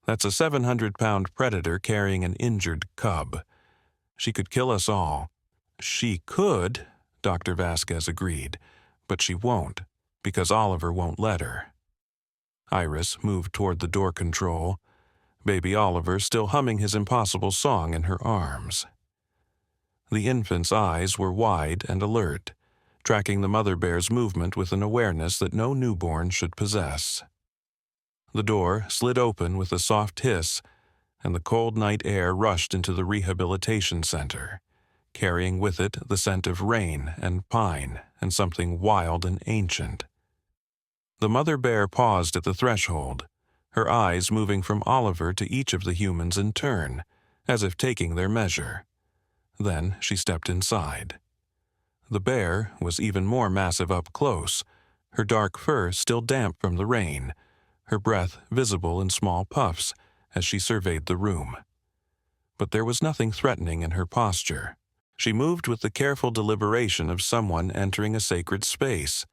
"That's a 700-pound predator carrying an injured cub. She could kill us all." "She could," Dr. Vasquez agreed, "but she won't, because Oliver won't let her." Iris moved toward the door control, baby Oliver still humming his impossible song in her arms. The infant's eyes were wide and alert, tracking the mother bear's movement with an awareness that no newborn should possess. The door slid open with a soft hiss, and the cold night air rushed into the rehabilitation center, carrying with it the scent of rain and pine and something wild and ancient. The mother bear paused at the threshold, her eyes moving from Oliver to each of the humans in turn, as if taking their measure. Then she stepped inside. The bear was even more massive up close, her dark fur still damp from the rain, her breath visible in small puffs as she surveyed the room. But there was nothing threatening in her posture. She moved with the careful deliberation of someone entering a sacred space,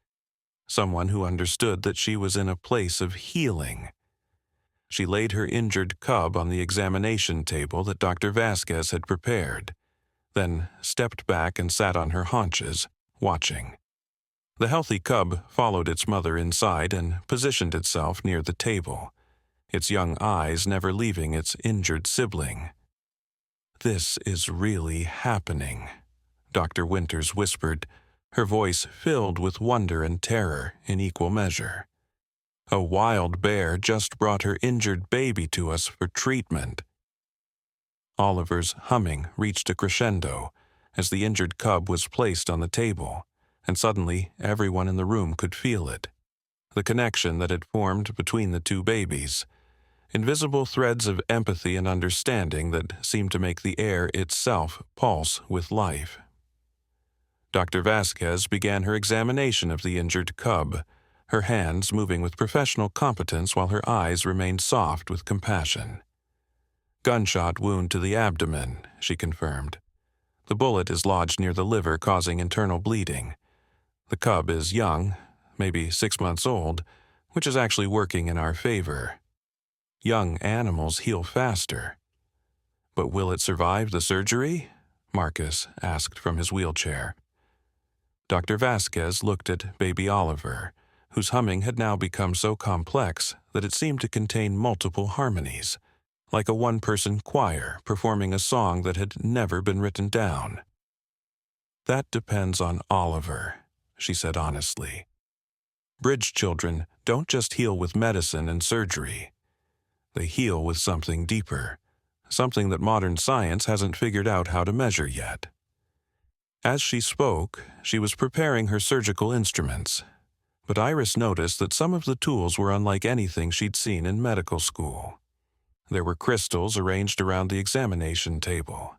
someone who understood that she was in a place of healing. She laid her injured cub on the examination table that Dr. Vasquez had prepared, then stepped back and sat on her haunches, watching. The healthy cub followed its mother inside and positioned itself near the table, its young eyes never leaving its injured sibling. "This is really happening," Dr. Winters whispered, her voice filled with wonder and terror in equal measure. "A wild bear just brought her injured baby to us for treatment." Oliver's humming reached a crescendo as the injured cub was placed on the table, and suddenly everyone in the room could feel it. The connection that had formed between the two babies, invisible threads of empathy and understanding that seemed to make the air itself pulse with life. Dr. Vasquez began her examination of the injured cub, her hands moving with professional competence while her eyes remained soft with compassion. "Gunshot wound to the abdomen," she confirmed. "The bullet is lodged near the liver, causing internal bleeding. The cub is young, maybe 6 months old, which is actually working in our favor. Young animals heal faster." "But will it survive the surgery?" Marcus asked from his wheelchair. Dr. Vasquez looked at baby Oliver, whose humming had now become so complex that it seemed to contain multiple harmonies, like a one-person choir performing a song that had never been written down. "That depends on Oliver," she said honestly. "Bridge children don't just heal with medicine and surgery. They heal with something deeper, something that modern science hasn't figured out how to measure yet." As she spoke, she was preparing her surgical instruments, but Iris noticed that some of the tools were unlike anything she'd seen in medical school. There were crystals arranged around the examination table,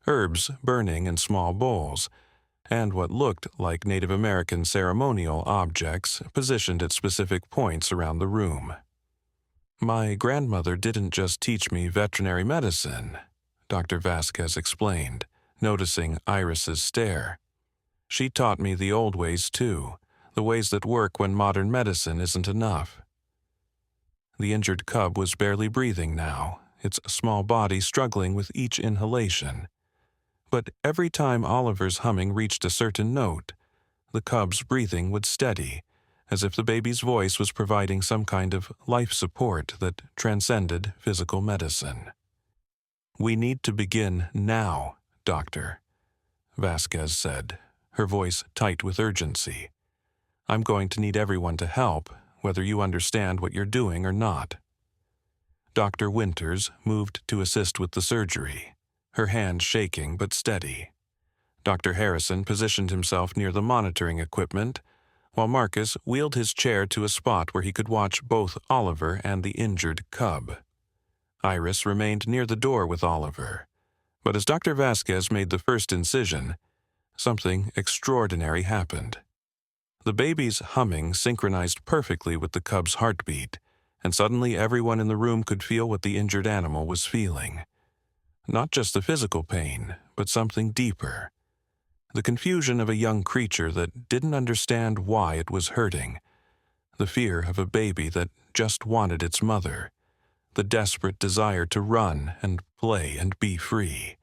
herbs burning in small bowls, and what looked like Native American ceremonial objects positioned at specific points around the room. "My grandmother didn't just teach me veterinary medicine," Dr. Vasquez explained, noticing Iris's stare. "She taught me the old ways too, the ways that work when modern medicine isn't enough." The injured cub was barely breathing now, its small body struggling with each inhalation. But every time Oliver's humming reached a certain note, the cub's breathing would steady, as if the baby's voice was providing some kind of life support that transcended physical medicine. "We need to begin now, Doctor," Vasquez said, her voice tight with urgency. "I'm going to need everyone to help, whether you understand what you're doing or not." Dr. Winters moved to assist with the surgery, her hand shaking but steady. Dr. Harrison positioned himself near the monitoring equipment, while Marcus wheeled his chair to a spot where he could watch both Oliver and the injured cub. Iris remained near the door with Oliver, but as Dr. Vasquez made the first incision, something extraordinary happened. The baby's humming synchronized perfectly with the cub's heartbeat, and suddenly everyone in the room could feel what the injured animal was feeling. Not just the physical pain, but something deeper. The confusion of a young creature that didn't understand why it was hurting. The fear of a baby that just wanted its mother. The desperate desire to run and play and be free.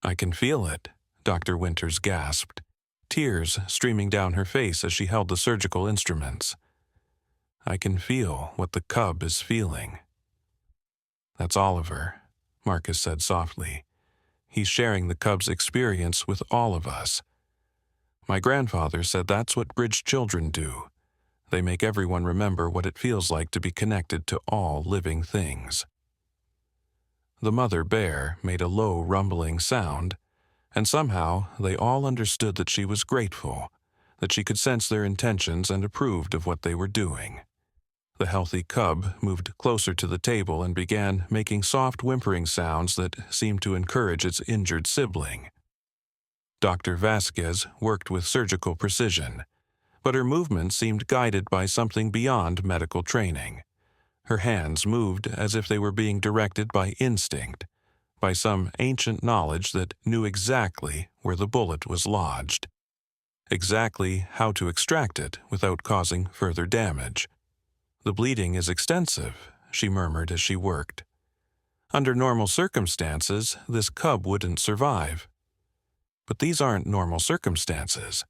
"I can feel it," Dr. Winters gasped, tears streaming down her face as she held the surgical instruments. "I can feel what the cub is feeling." "That's Oliver," Marcus said softly. "He's sharing the cub's experience with all of us. My grandfather said that's what bridge children do. They make everyone remember what it feels like to be connected to all living things." The mother bear made a low rumbling sound, and somehow they all understood that she was grateful, that she could sense their intentions and approved of what they were doing. The healthy cub moved closer to the table and began making soft whimpering sounds that seemed to encourage its injured sibling. Dr. Vasquez worked with surgical precision, but her movements seemed guided by something beyond medical training. Her hands moved as if they were being directed by instinct, by some ancient knowledge that knew exactly where the bullet was lodged, exactly how to extract it without causing further damage. "The bleeding is extensive," she murmured as she worked. "Under normal circumstances, this cub wouldn't survive. But these aren't normal circumstances."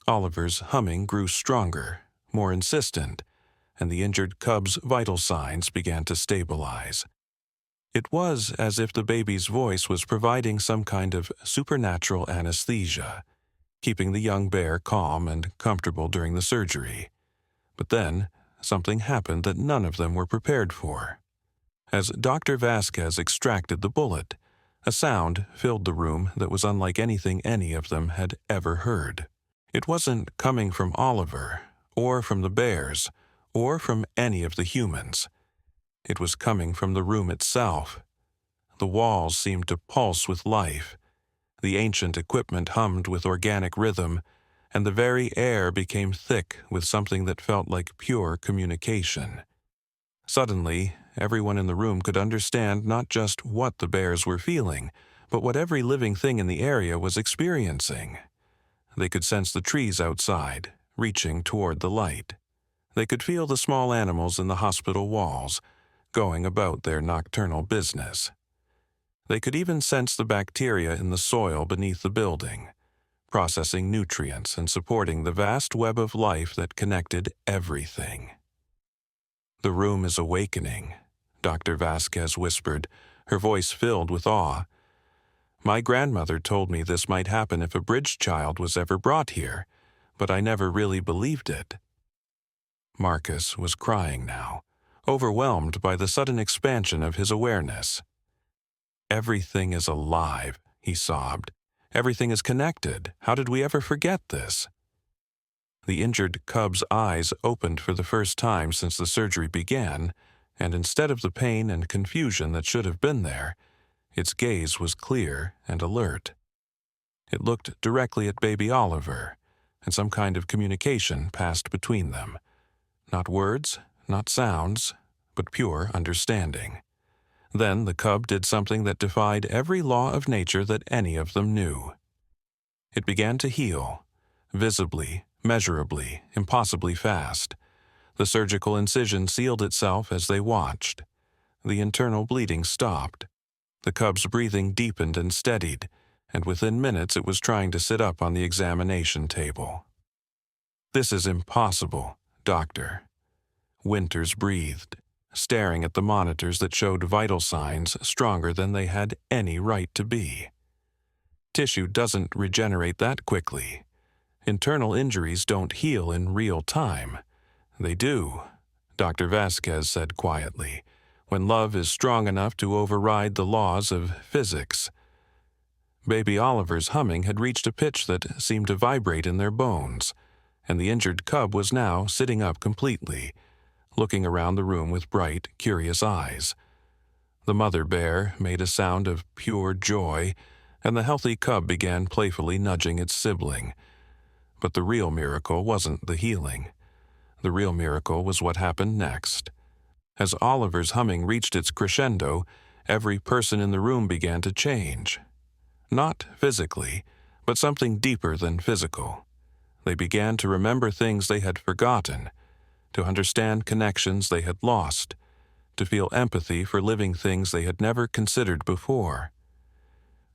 Oliver's humming grew stronger, more insistent, and the injured cub's vital signs began to stabilize. It was as if the baby's voice was providing some kind of supernatural anesthesia, keeping the young bear calm and comfortable during the surgery. But then, something happened that none of them were prepared for. As Dr. Vasquez extracted the bullet, a sound filled the room that was unlike anything any of them had ever heard. It wasn't coming from Oliver, or from the bears, or from any of the humans. It was coming from the room itself. The walls seemed to pulse with life. The ancient equipment hummed with organic rhythm, and the very air became thick with something that felt like pure communication. Suddenly, everyone in the room could understand not just what the bears were feeling, but what every living thing in the area was experiencing. They could sense the trees outside, reaching toward the light. They could feel the small animals in the hospital walls, going about their nocturnal business. They could even sense the bacteria in the soil beneath the building, processing nutrients and supporting the vast web of life that connected everything. "The room is awakening," Dr. Vasquez whispered, her voice filled with awe. "My grandmother told me this might happen if a bridge child was ever brought here, but I never really believed it." Marcus was crying now, overwhelmed by the sudden expansion of his awareness. "Everything is alive," he sobbed. "Everything is connected. How did we ever forget this?" The injured cub's eyes opened for the first time since the surgery began, and instead of the pain and confusion that should have been there, its gaze was clear and alert. It looked directly at baby Oliver, and some kind of communication passed between them. Not words, not sounds, but pure understanding. Then the cub did something that defied every law of nature that any of them knew. It began to heal, visibly, measurably, impossibly fast. The surgical incision sealed itself as they watched. The internal bleeding stopped. The cub's breathing deepened and steadied, and within minutes it was trying to sit up on the examination table. "This is impossible, Doctor." Winters breathed. staring at the monitors that showed vital signs stronger than they had any right to be. Tissue doesn't regenerate that quickly. Internal injuries don't heal in real time. They do, Dr. Vasquez said quietly, when love is strong enough to override the laws of physics. Baby Oliver's humming had reached a pitch that seemed to vibrate in their bones, and the injured cub was now sitting up completely, looking around the room with bright, curious eyes. The mother bear made a sound of pure joy, and the healthy cub began playfully nudging its sibling. But the real miracle wasn't the healing. The real miracle was what happened next. As Oliver's humming reached its crescendo, every person in the room began to change. Not physically, but something deeper than physical. They began to remember things they had forgotten, to understand connections they had lost, to feel empathy for living things they had never considered before.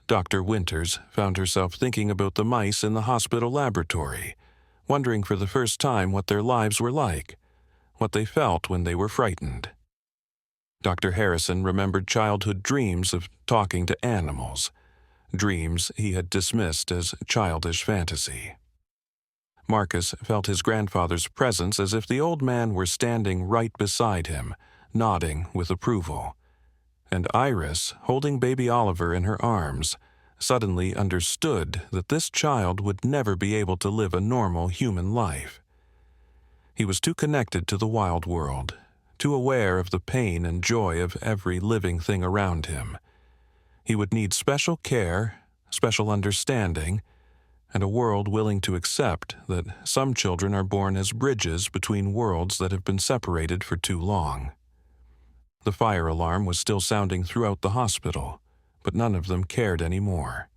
Dr. Winters found herself thinking about the mice in the hospital laboratory, wondering for the first time what their lives were like, what they felt when they were frightened. Dr. Harrison remembered childhood dreams of talking to animals, dreams he had dismissed as childish fantasy. Marcus felt his grandfather's presence as if the old man were standing right beside him, nodding with approval. And Iris, holding baby Oliver in her arms, suddenly understood that this child would never be able to live a normal human life. He was too connected to the wild world, too aware of the pain and joy of every living thing around him. He would need special care, special understanding, and a world willing to accept that some children are born as bridges between worlds that have been separated for too long. The fire alarm was still sounding throughout the hospital, but none of them cared anymore.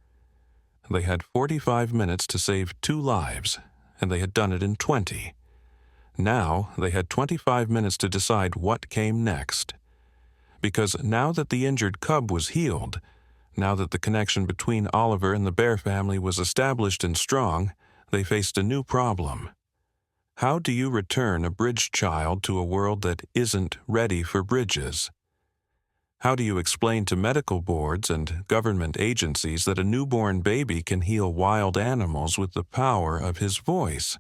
They had 45 minutes to save 2 lives, and they had done it in 20. Now they had 25 minutes to decide what came next. Because now that the injured cub was healed, now that the connection between Oliver and the bear family was established and strong, they faced a new problem. How do you return a bridge child to a world that isn't ready for bridges? How do you explain to medical boards and government agencies that a newborn baby can heal wild animals with the power of his voice?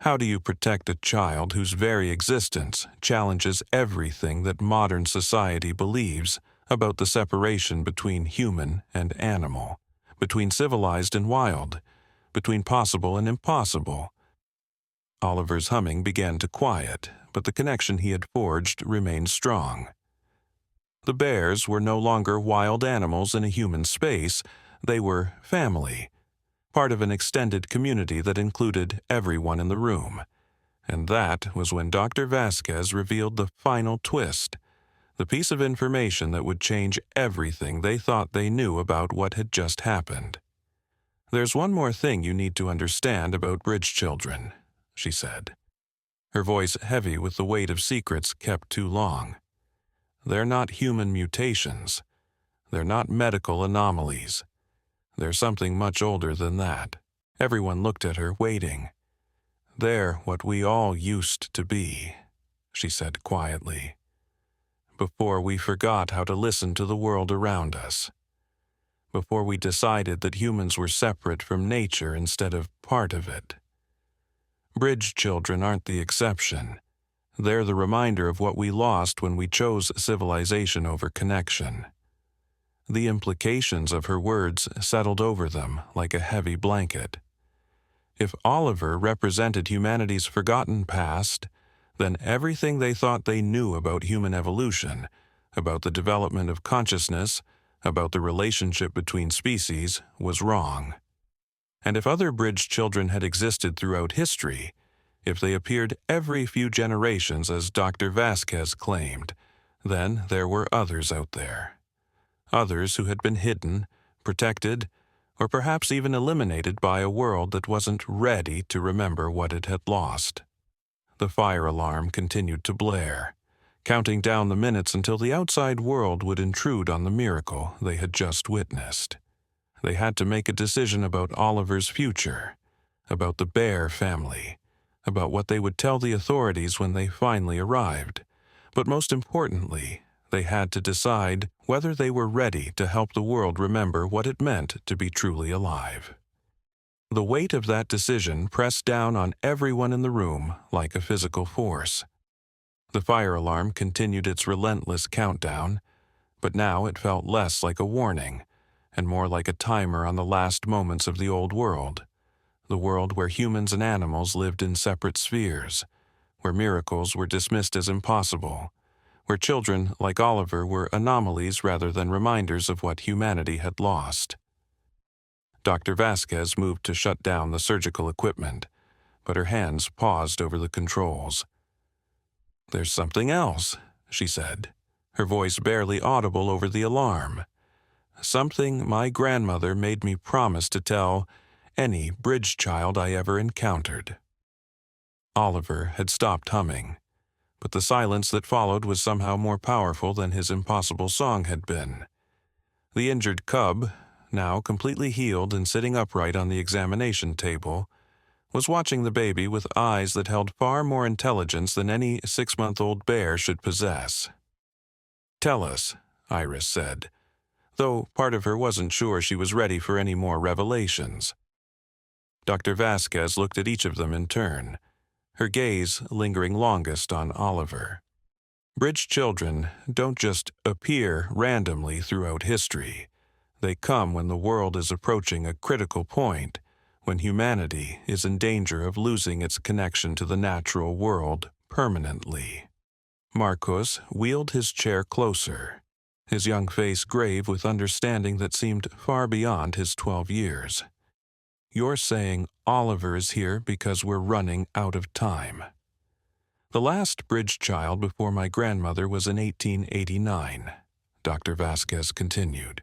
How do you protect a child whose very existence challenges everything that modern society believes about the separation between human and animal, between civilized and wild, between possible and impossible? Oliver's humming began to quiet, but the connection he had forged remained strong. The bears were no longer wild animals in a human space. They were family, part of an extended community that included everyone in the room. And that was when Dr. Vasquez revealed the final twist, the piece of information that would change everything they thought they knew about what had just happened. "There's one more thing you need to understand about bridge children," she said, her voice heavy with the weight of secrets kept too long. "They're not human mutations. They're not medical anomalies. They're something much older than that." Everyone looked at her, waiting. "They're what we all used to be," she said quietly, "before we forgot how to listen to the world around us. Before we decided that humans were separate from nature instead of part of it. Bridge children aren't the exception. They're the reminder of what we lost when we chose civilization over connection." The implications of her words settled over them like a heavy blanket. If Oliver represented humanity's forgotten past, then everything they thought they knew about human evolution, about the development of consciousness, about the relationship between species, was wrong. And if other bridge children had existed throughout history, if they appeared every few generations as Dr. Vasquez claimed, then there were others out there. Others who had been hidden, protected, or perhaps even eliminated by a world that wasn't ready to remember what it had lost. The fire alarm continued to blare, counting down the minutes until the outside world would intrude on the miracle they had just witnessed. They had to make a decision about Oliver's future, about the bear family, about what they would tell the authorities when they finally arrived. But most importantly, they had to decide whether they were ready to help the world remember what it meant to be truly alive. The weight of that decision pressed down on everyone in the room like a physical force. The fire alarm continued its relentless countdown, but now it felt less like a warning and more like a timer on the last moments of the old world, the world where humans and animals lived in separate spheres, where miracles were dismissed as impossible, where children like Oliver were anomalies rather than reminders of what humanity had lost. Dr. Vasquez moved to shut down the surgical equipment, but her hands paused over the controls. "There's something else," she said, her voice barely audible over the alarm. "Something my grandmother made me promise to tell any bridge child I ever encountered." Oliver had stopped humming, but the silence that followed was somehow more powerful than his impossible song had been. The injured cub, now completely healed and sitting upright on the examination table, was watching the baby with eyes that held far more intelligence than any 6-month-old bear should possess. "Tell us," Iris said, though part of her wasn't sure she was ready for any more revelations. Dr. Vasquez looked at each of them in turn, her gaze lingering longest on Oliver. Bridge children don't just appear randomly throughout history. They come when the world is approaching a critical point, when humanity is in danger of losing its connection to the natural world permanently. Marcos wheeled his chair closer, his young face grave with understanding that seemed far beyond his 12 years. "You're saying Oliver is here because we're running out of time." "The last bridge child before my grandmother was in 1889, Dr. Vasquez continued.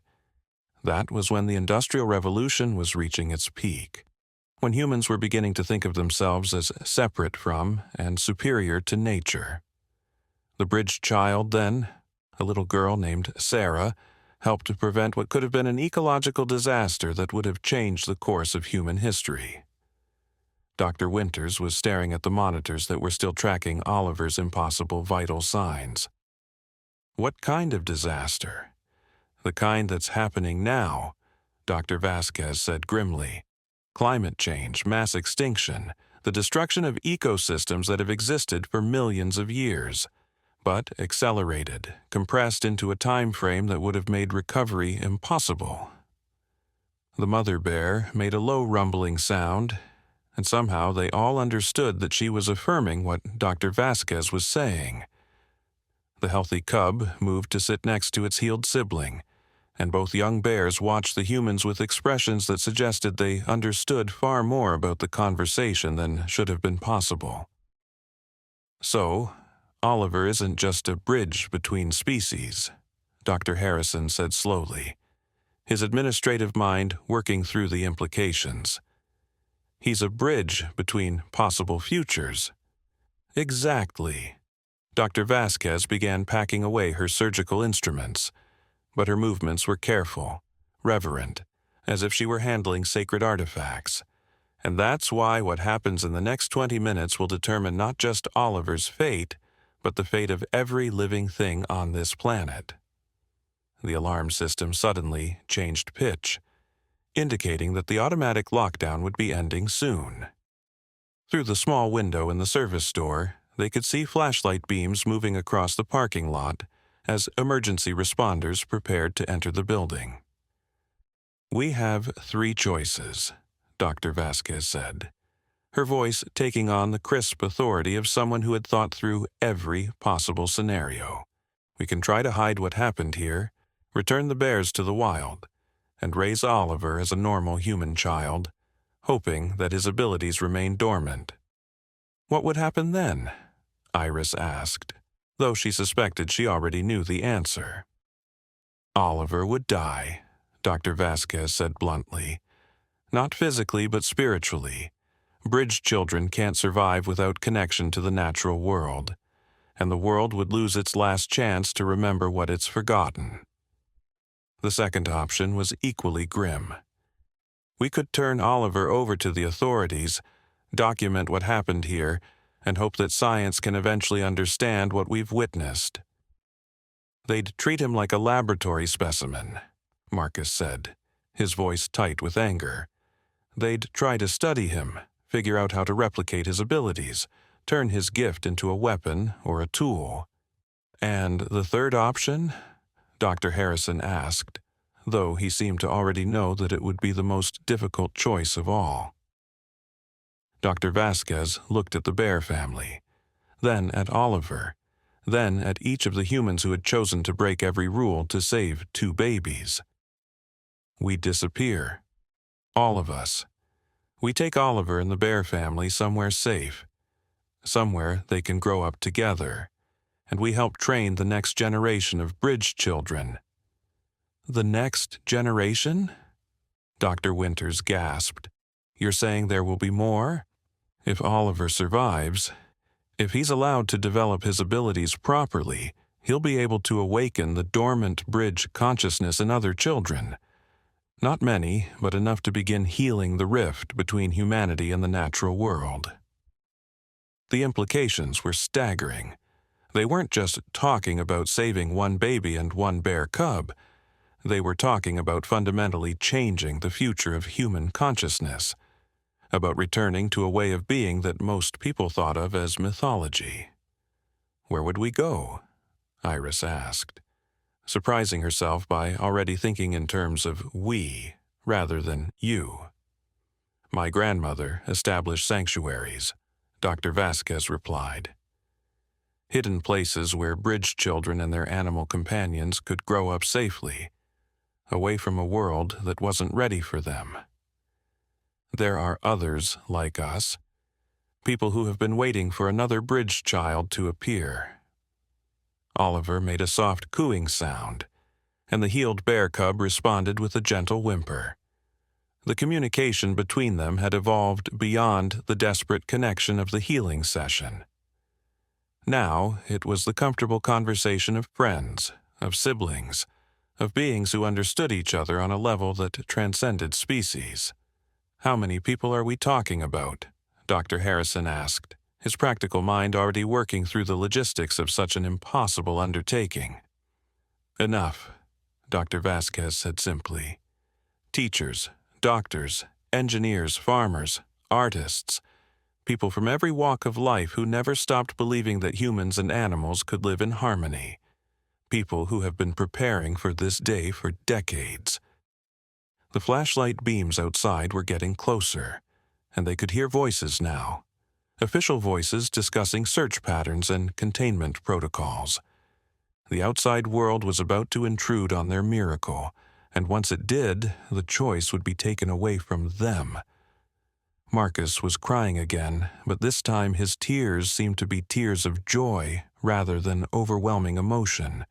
"That was when the Industrial Revolution was reaching its peak, when humans were beginning to think of themselves as separate from and superior to nature. The bridge child then, a little girl named Sarah, helped to prevent what could have been an ecological disaster that would have changed the course of human history." Dr. Winters was staring at the monitors that were still tracking Oliver's impossible vital signs. "What kind of disaster?" "The kind that's happening now," Dr. Vasquez said grimly. "Climate change, mass extinction, the destruction of ecosystems that have existed for millions of years, but accelerated, compressed into a time frame that would have made recovery impossible." The mother bear made a low rumbling sound, and somehow they all understood that she was affirming what Dr. Vasquez was saying. The healthy cub moved to sit next to its healed sibling, and both young bears watched the humans with expressions that suggested they understood far more about the conversation than should have been possible. "So, Oliver isn't just a bridge between species," Dr. Harrison said slowly, his administrative mind working through the implications. "He's a bridge between possible futures." "Exactly." Dr. Vasquez began packing away her surgical instruments, but her movements were careful, reverent, as if she were handling sacred artifacts. "And that's why what happens in the next 20 minutes will determine not just Oliver's fate, but the fate of every living thing on this planet." The alarm system suddenly changed pitch, indicating that the automatic lockdown would be ending soon. Through the small window in the service door, they could see flashlight beams moving across the parking lot as emergency responders prepared to enter the building. "We have 3 choices," Dr. Vasquez said, her voice taking on the crisp authority of someone who had thought through every possible scenario. "We can try to hide what happened here, return the bears to the wild, and raise Oliver as a normal human child, hoping that his abilities remain dormant." "What would happen then?" Iris asked, though she suspected she already knew the answer. "Oliver would die," Dr. Vasquez said bluntly. "Not physically, but spiritually. Bridge children can't survive without connection to the natural world, and the world would lose its last chance to remember what it's forgotten." The second option was equally grim. "We could turn Oliver over to the authorities, document what happened here, and hope that science can eventually understand what we've witnessed. They'd treat him like a laboratory specimen, Marcus said, his voice tight with anger. They'd try to study him, figure out how to replicate his abilities, turn his gift into a weapon or a tool. And the third option? Dr. Harrison asked, though he seemed to already know that it would be the most difficult choice of all. Dr. Vasquez looked at the Bear family, then at Oliver, then at each of the humans who had chosen to break every rule to save 2 babies. We disappear. All of us. We take Oliver and the Bear family somewhere safe, somewhere they can grow up together, and we help train the next generation of bridge children. The next generation? Dr. Winters gasped. You're saying there will be more? If Oliver survives, if he's allowed to develop his abilities properly, he'll be able to awaken the dormant bridge consciousness in other children. Not many, but enough to begin healing the rift between humanity and the natural world. The implications were staggering. They weren't just talking about saving 1 baby and 1 bear cub. They were talking about fundamentally changing the future of human consciousness, about returning to a way of being that most people thought of as mythology. Where would we go? Iris asked, surprising herself by already thinking in terms of we rather than you. My grandmother established sanctuaries, Dr. Vasquez replied. Hidden places where bridge children and their animal companions could grow up safely, away from a world that wasn't ready for them. There are others like us, people who have been waiting for another bridge child to appear. Oliver made a soft cooing sound, and the healed bear cub responded with a gentle whimper. The communication between them had evolved beyond the desperate connection of the healing session. Now it was the comfortable conversation of friends, of siblings, of beings who understood each other on a level that transcended species. How many people are we talking about? Dr. Harrison asked, his practical mind already working through the logistics of such an impossible undertaking. Enough, Dr. Vasquez said simply. Teachers, doctors, engineers, farmers, artists, people from every walk of life who never stopped believing that humans and animals could live in harmony. People who have been preparing for this day for decades. The flashlight beams outside were getting closer, and they could hear voices now. Official voices discussing search patterns and containment protocols. The outside world was about to intrude on their miracle, and once it did, the choice would be taken away from them. Marcus was crying again, but this time his tears seemed to be tears of joy rather than overwhelming emotion.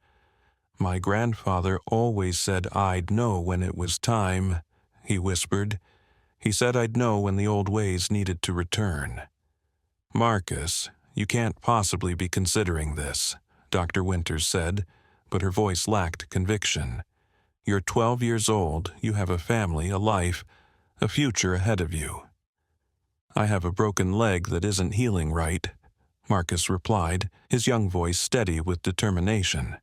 My grandfather always said I'd know when it was time, he whispered. He said I'd know when the old ways needed to return. Marcus, you can't possibly be considering this, Dr. Winters said, but her voice lacked conviction. You're 12 years old, you have a family, a life, a future ahead of you. I have a broken leg that isn't healing right, Marcus replied, his young voice steady with determination.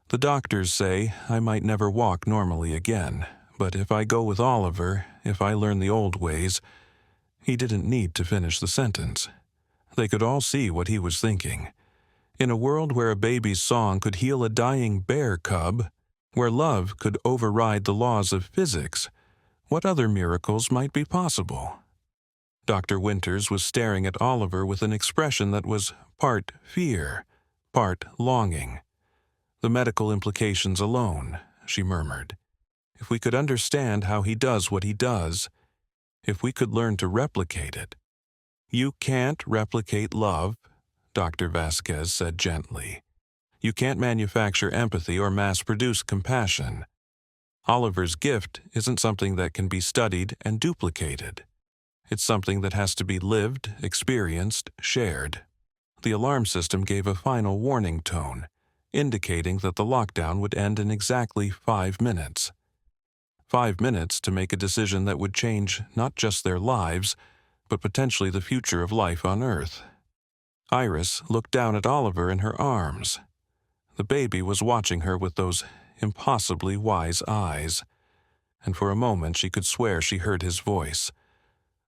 The doctors say I might never walk normally again, but if I go with Oliver, if I learn the old ways, he didn't need to finish the sentence. They could all see what he was thinking. In a world where a baby's song could heal a dying bear cub, where love could override the laws of physics, what other miracles might be possible? Dr. Winters was staring at Oliver with an expression that was part fear, part longing. The medical implications alone, she murmured. If we could understand how he does what he does, if we could learn to replicate it. You can't replicate love, Dr. Vasquez said gently. You can't manufacture empathy or mass-produce compassion. Oliver's gift isn't something that can be studied and duplicated. It's something that has to be lived, experienced, shared. The alarm system gave a final warning tone, indicating that the lockdown would end in exactly 5 minutes. 5 minutes to make a decision that would change not just their lives, but potentially the future of life on Earth. Iris looked down at Oliver in her arms. The baby was watching her with those impossibly wise eyes, and for a moment she could swear she heard his voice,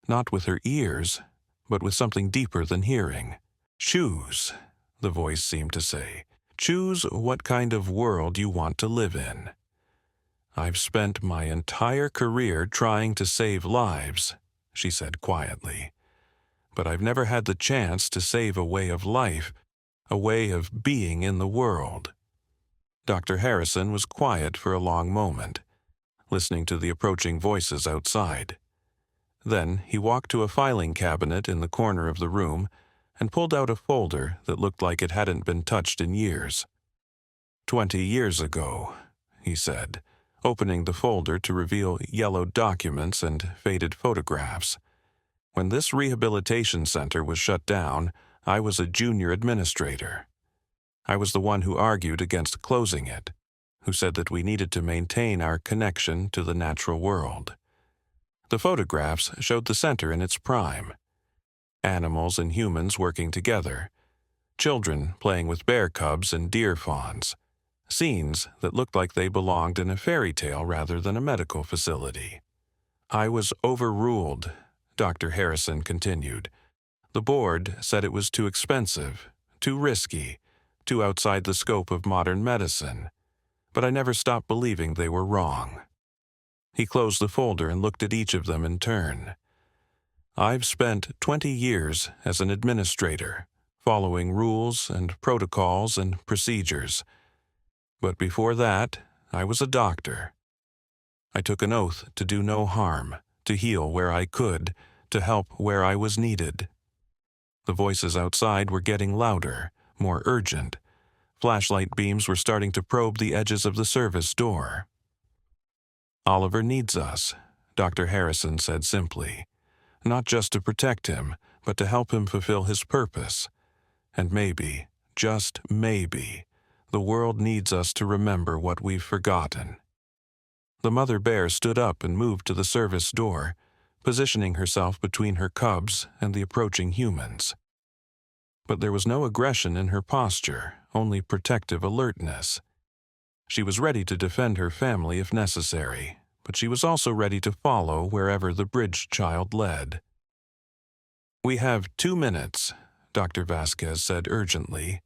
not with her ears, but with something deeper than hearing. "Choose," the voice seemed to say. "Choose what kind of world you want to live in." "I've spent my entire career trying to save lives," she said quietly. "But I've never had the chance to save a way of life, a way of being in the world." Dr. Harrison was quiet for a long moment, listening to the approaching voices outside. Then he walked to a filing cabinet in the corner of the room and pulled out a folder that looked like it hadn't been touched in years. 20 years ago, he said, opening the folder to reveal yellowed documents and faded photographs. "When this rehabilitation center was shut down, I was a junior administrator. I was the one who argued against closing it, who said that we needed to maintain our connection to the natural world. The photographs showed the center in its prime. Animals and humans working together, children playing with bear cubs and deer fawns, scenes that looked like they belonged in a fairy tale rather than a medical facility. I was overruled," Dr. Harrison continued. "The board said it was too expensive, too risky, too outside the scope of modern medicine, but I never stopped believing they were wrong." He closed the folder and looked at each of them in turn. "I've spent 20 years as an administrator, following rules and protocols and procedures. But before that, I was a doctor. I took an oath to do no harm, to heal where I could, to help where I was needed." The voices outside were getting louder, more urgent. Flashlight beams were starting to probe the edges of the service door. "Oliver needs us," Dr. Harrison said simply. "Not just to protect him, but to help him fulfill his purpose. And maybe, just maybe, the world needs us to remember what we've forgotten." The mother bear stood up and moved to the service door, positioning herself between her cubs and the approaching humans. But there was no aggression in her posture, only protective alertness. She was ready to defend her family if necessary, but she was also ready to follow wherever the bridge child led. "We have 2 minutes," Dr. Vasquez said urgently.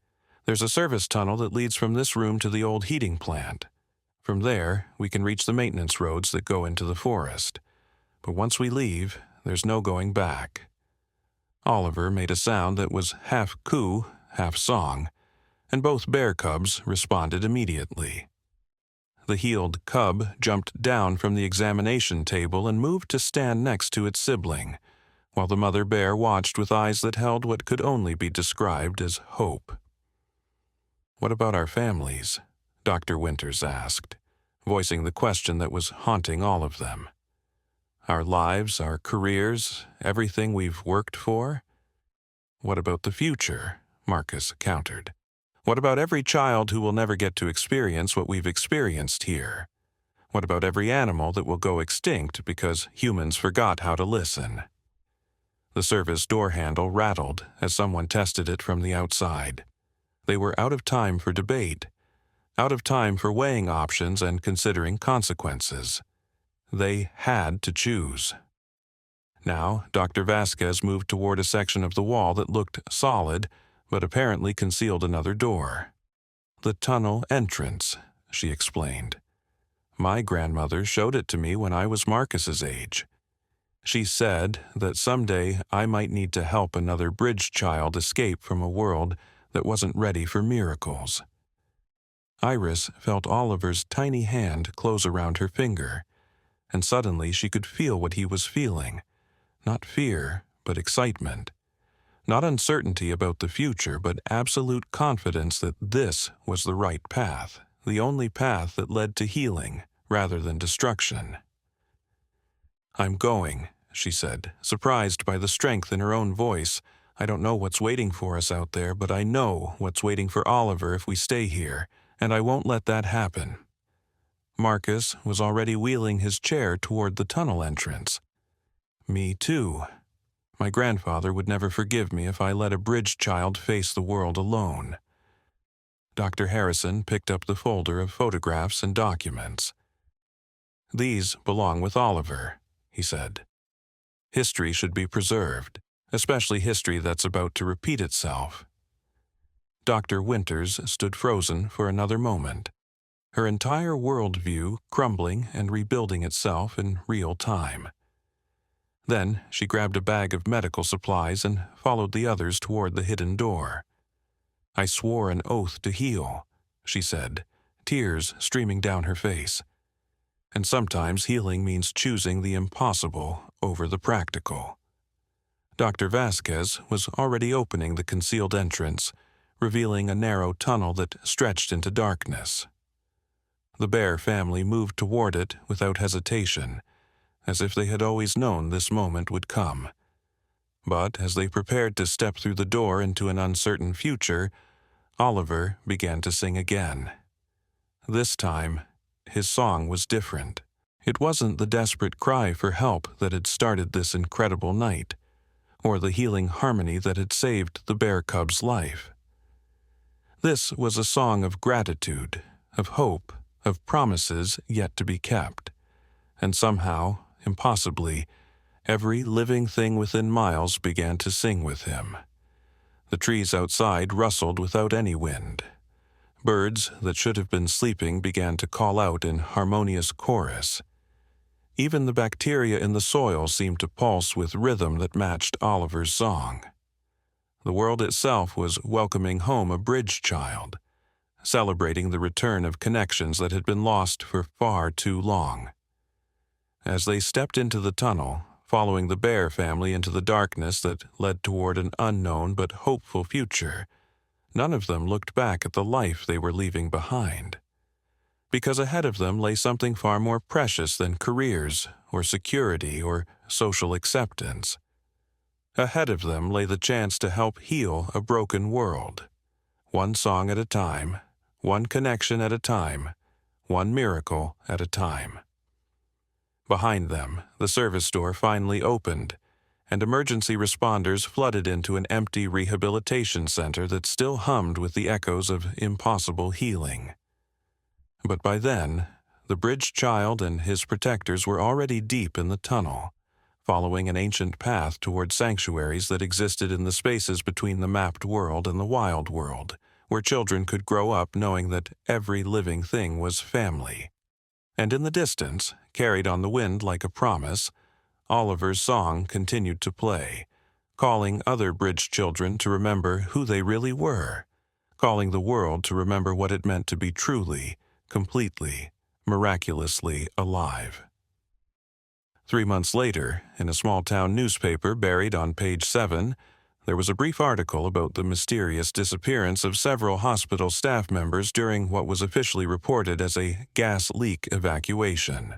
"There's a service tunnel that leads from this room to the old heating plant. From there, we can reach the maintenance roads that go into the forest. But once we leave, there's no going back." Oliver made a sound that was half coo, half song, and both bear cubs responded immediately. The healed cub jumped down from the examination table and moved to stand next to its sibling, while the mother bear watched with eyes that held what could only be described as hope. "What about our families?" Dr. Winters asked, voicing the question that was haunting all of them. "Our lives, our careers, everything we've worked for?" "What about the future?" Marcus countered. "What about every child who will never get to experience what we've experienced here? What about every animal that will go extinct because humans forgot how to listen?" The service door handle rattled as someone tested it from the outside. They were out of time for debate, out of time for weighing options and considering consequences. They had to choose. Now, Dr. Vasquez moved toward a section of the wall that looked solid, but apparently concealed another door. "The tunnel entrance," she explained. "My grandmother showed it to me when I was Marcus's age. She said that someday I might need to help another bridge child escape from a world that wasn't ready for miracles." Iris felt Oliver's tiny hand close around her finger, and suddenly she could feel what he was feeling. Not fear, but excitement. Not uncertainty about the future, but absolute confidence that this was the right path, the only path that led to healing rather than destruction. "I'm going," she said, surprised by the strength in her own voice. "I don't know what's waiting for us out there, but I know what's waiting for Oliver if we stay here, and I won't let that happen." Marcus was already wheeling his chair toward the tunnel entrance. "Me too." My grandfather would never forgive me if I let a bridge child face the world alone. Dr. Harrison picked up the folder of photographs and documents. "These belong with Oliver," he said. "History should be preserved, especially history that's about to repeat itself." Dr. Winters stood frozen for another moment, her entire worldview crumbling and rebuilding itself in real time. Then she grabbed a bag of medical supplies and followed the others toward the hidden door. "I swore an oath to heal," she said, tears streaming down her face. "And sometimes healing means choosing the impossible over the practical." Dr. Vasquez was already opening the concealed entrance, revealing a narrow tunnel that stretched into darkness. The Bear family moved toward it without hesitation, as if they had always known this moment would come. But as they prepared to step through the door into an uncertain future, Oliver began to sing again. This time, his song was different. It wasn't the desperate cry for help that had started this incredible night, or the healing harmony that had saved the bear cub's life. This was a song of gratitude, of hope, of promises yet to be kept. And somehow, impossibly, every living thing within miles began to sing with him. The trees outside rustled without any wind. Birds that should have been sleeping began to call out in harmonious chorus. Even the bacteria in the soil seemed to pulse with rhythm that matched Oliver's song. The world itself was welcoming home a bridge child, celebrating the return of connections that had been lost for far too long. As they stepped into the tunnel, following the Bear family into the darkness that led toward an unknown but hopeful future, none of them looked back at the life they were leaving behind. Because ahead of them lay something far more precious than careers or security or social acceptance. Ahead of them lay the chance to help heal a broken world, one song at a time, one connection at a time, one miracle at a time. Behind them, the service door finally opened, and emergency responders flooded into an empty rehabilitation center that still hummed with the echoes of impossible healing. But by then, the bridge child and his protectors were already deep in the tunnel, following an ancient path toward sanctuaries that existed in the spaces between the mapped world and the wild world, where children could grow up knowing that every living thing was family. And in the distance, carried on the wind like a promise, Oliver's song continued to play, calling other bridge children to remember who they really were, calling the world to remember what it meant to be truly, completely, miraculously alive. 3 months later, in a small-town newspaper buried on page 7, there was a brief article about the mysterious disappearance of several hospital staff members during what was officially reported as a gas leak evacuation.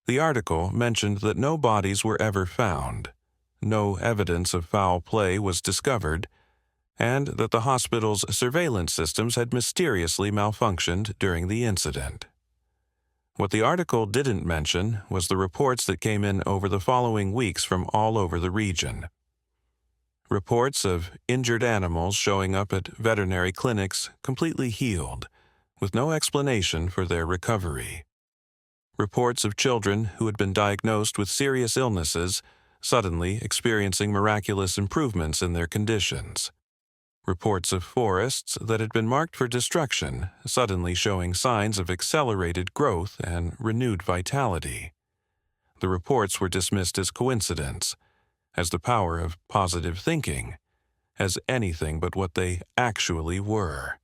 The article mentioned that no bodies were ever found, no evidence of foul play was discovered, and that the hospital's surveillance systems had mysteriously malfunctioned during the incident. What the article didn't mention was the reports that came in over the following weeks from all over the region. Reports of injured animals showing up at veterinary clinics completely healed, with no explanation for their recovery. Reports of children who had been diagnosed with serious illnesses suddenly experiencing miraculous improvements in their conditions. Reports of forests that had been marked for destruction suddenly showing signs of accelerated growth and renewed vitality. The reports were dismissed as coincidence, as the power of positive thinking, as anything but what they actually were.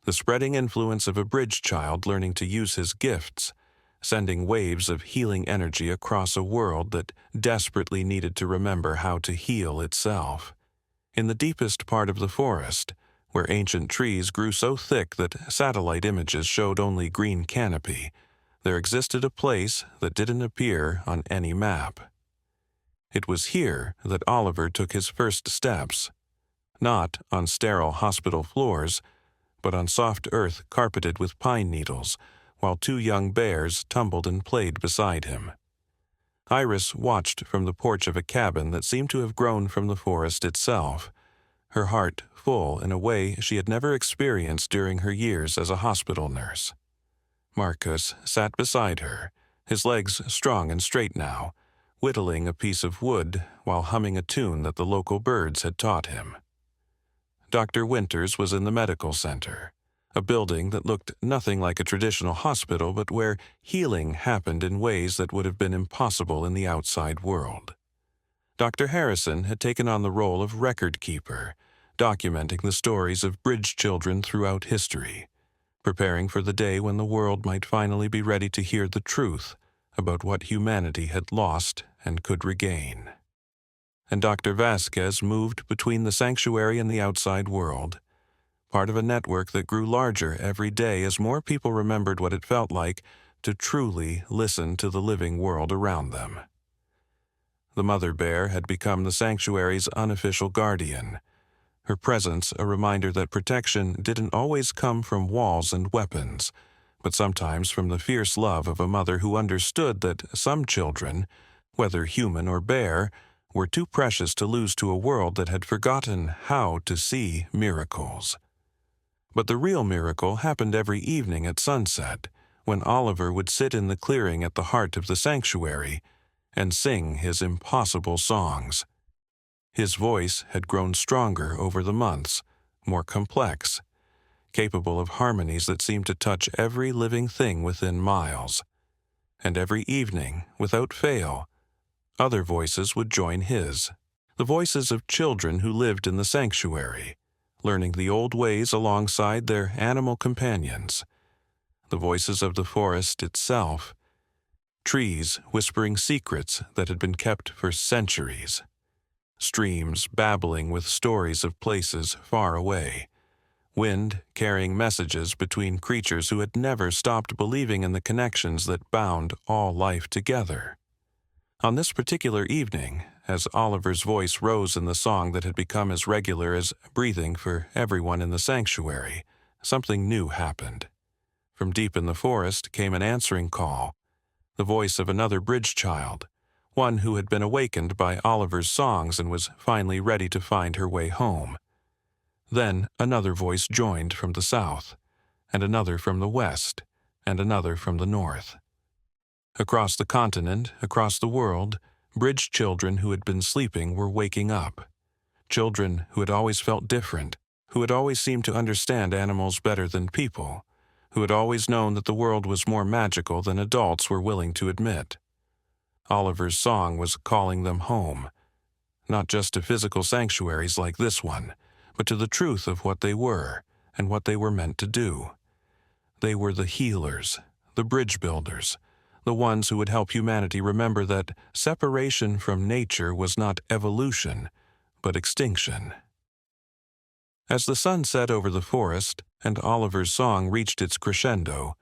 The spreading influence of a bridge child learning to use his gifts, sending waves of healing energy across a world that desperately needed to remember how to heal itself. In the deepest part of the forest, where ancient trees grew so thick that satellite images showed only green canopy, there existed a place that didn't appear on any map. It was here that Oliver took his first steps, not on sterile hospital floors, but on soft earth carpeted with pine needles, while 2 young bears tumbled and played beside him. Iris watched from the porch of a cabin that seemed to have grown from the forest itself, her heart full in a way she had never experienced during her years as a hospital nurse. Marcus sat beside her, his legs strong and straight now, whittling a piece of wood while humming a tune that the local birds had taught him. Dr. Winters was in the medical center, a building that looked nothing like a traditional hospital but where healing happened in ways that would have been impossible in the outside world. Dr. Harrison had taken on the role of record keeper, documenting the stories of bridge children throughout history, preparing for the day when the world might finally be ready to hear the truth about what humanity had lost and could regain. And Dr. Vasquez moved between the sanctuary and the outside world, part of a network that grew larger every day as more people remembered what it felt like to truly listen to the living world around them. The mother bear had become the sanctuary's unofficial guardian, her presence a reminder that protection didn't always come from walls and weapons, but sometimes from the fierce love of a mother who understood that some children, whether human or bear, were too precious to lose to a world that had forgotten how to see miracles. But the real miracle happened every evening at sunset, when Oliver would sit in the clearing at the heart of the sanctuary and sing his impossible songs. His voice had grown stronger over the months, more complex, capable of harmonies that seemed to touch every living thing within miles. And every evening, without fail, other voices would join his, the voices of children who lived in the sanctuary, learning the old ways alongside their animal companions, the voices of the forest itself, trees whispering secrets that had been kept for centuries, streams babbling with stories of places far away, wind carrying messages between creatures who had never stopped believing in the connections that bound all life together. On this particular evening, as Oliver's voice rose in the song that had become as regular as breathing for everyone in the sanctuary, something new happened. From deep in the forest came an answering call, the voice of another bridge child, one who had been awakened by Oliver's songs and was finally ready to find her way home. Then another voice joined from the south, and another from the west, and another from the north. Across the continent, across the world, bridge children who had been sleeping were waking up. Children who had always felt different, who had always seemed to understand animals better than people, who had always known that the world was more magical than adults were willing to admit. Oliver's song was calling them home, not just to physical sanctuaries like this one, but to the truth of what they were and what they were meant to do. They were the healers, the bridge builders, the ones who would help humanity remember that separation from nature was not evolution, but extinction. As the sun set over the forest and Oliver's song reached its crescendo,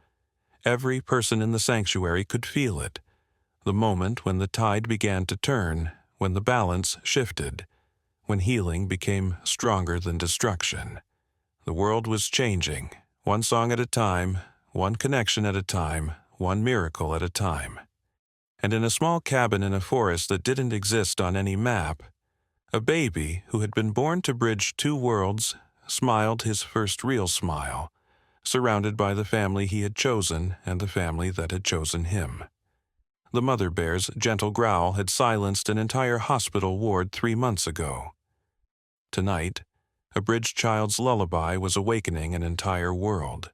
every person in the sanctuary could feel it, the moment when the tide began to turn, when the balance shifted, when healing became stronger than destruction. The world was changing, one song at a time, one connection at a time, one miracle at a time. And in a small cabin in a forest that didn't exist on any map, a baby who had been born to bridge two worlds smiled his first real smile, surrounded by the family he had chosen and the family that had chosen him. The mother bear's gentle growl had silenced an entire hospital ward 3 months ago. Tonight, a bridge child's lullaby was awakening an entire world.